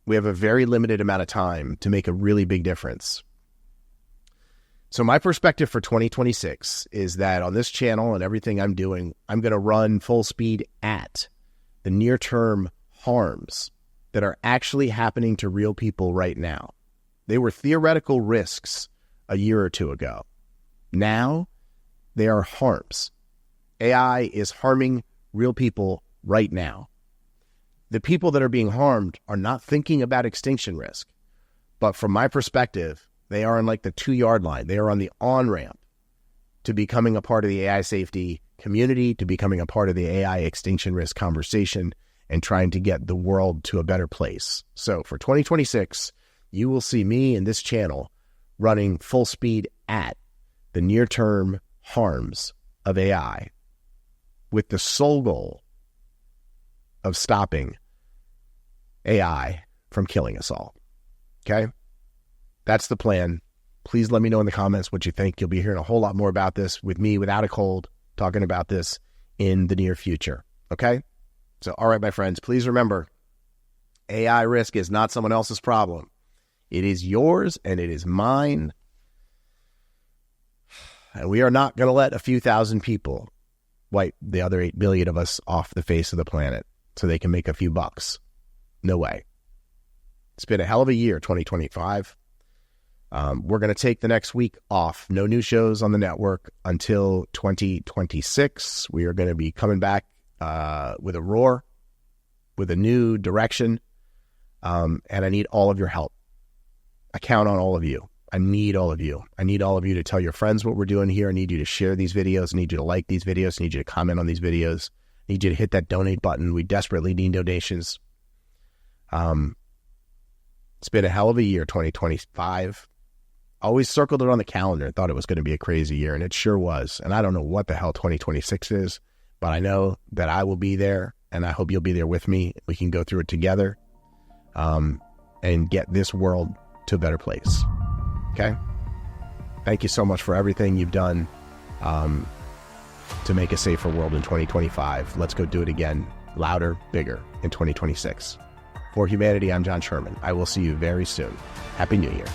We have a very limited amount of time to make a really big difference. So my perspective for 2026 is that on this channel and everything I'm doing, I'm going to run full speed at the near-term harms that are actually happening to real people right now. They were theoretical risks a year or 2 ago. Now, they are harms. AI is harming real people right now. The people that are being harmed are not thinking about extinction risk. But from my perspective, they are on like the 2-yard line. They are on the on-ramp to becoming a part of the AI safety community, to becoming a part of the AI extinction risk conversation, and trying to get the world to a better place. So for 2026, you will see me and this channel running full speed at the near-term harms of AI with the sole goal of stopping AI from killing us all. Okay? That's the plan. Please let me know in the comments what you think. You'll be hearing a whole lot more about this with me without a cold, talking about this in the near future. Okay? So, all right, my friends, please remember, AI risk is not someone else's problem. It is yours and it is mine. And we are not going to let a few thousand people wipe the other 8 billion of us off the face of the planet so they can make a few bucks. No way. It's been a hell of a year, 2025. We're going to take the next week off. No new shows on the network until 2026. We are going to be coming back with a roar, with a new direction. And I need all of your help. I count on all of you. I need all of you. I need all of you to tell your friends what we're doing here. I need you to share these videos. I need you to like these videos. I need you to comment on these videos. I need you to hit that donate button. We desperately need donations. It's been a hell of a year, 2025. always circled it on the calendar and thought it was going to be a crazy year, and it sure was. And I don't know what the hell 2026 is, but I know that I will be there, and I hope you'll be there with me. We can go through it together and get this world to a better place. Okay? Thank you so much for everything you've done to make a safer world in 2025. Let's go do it again, louder, bigger in 2026. For Humanity, I'm John Sherman. I will see you very soon. Happy New Year.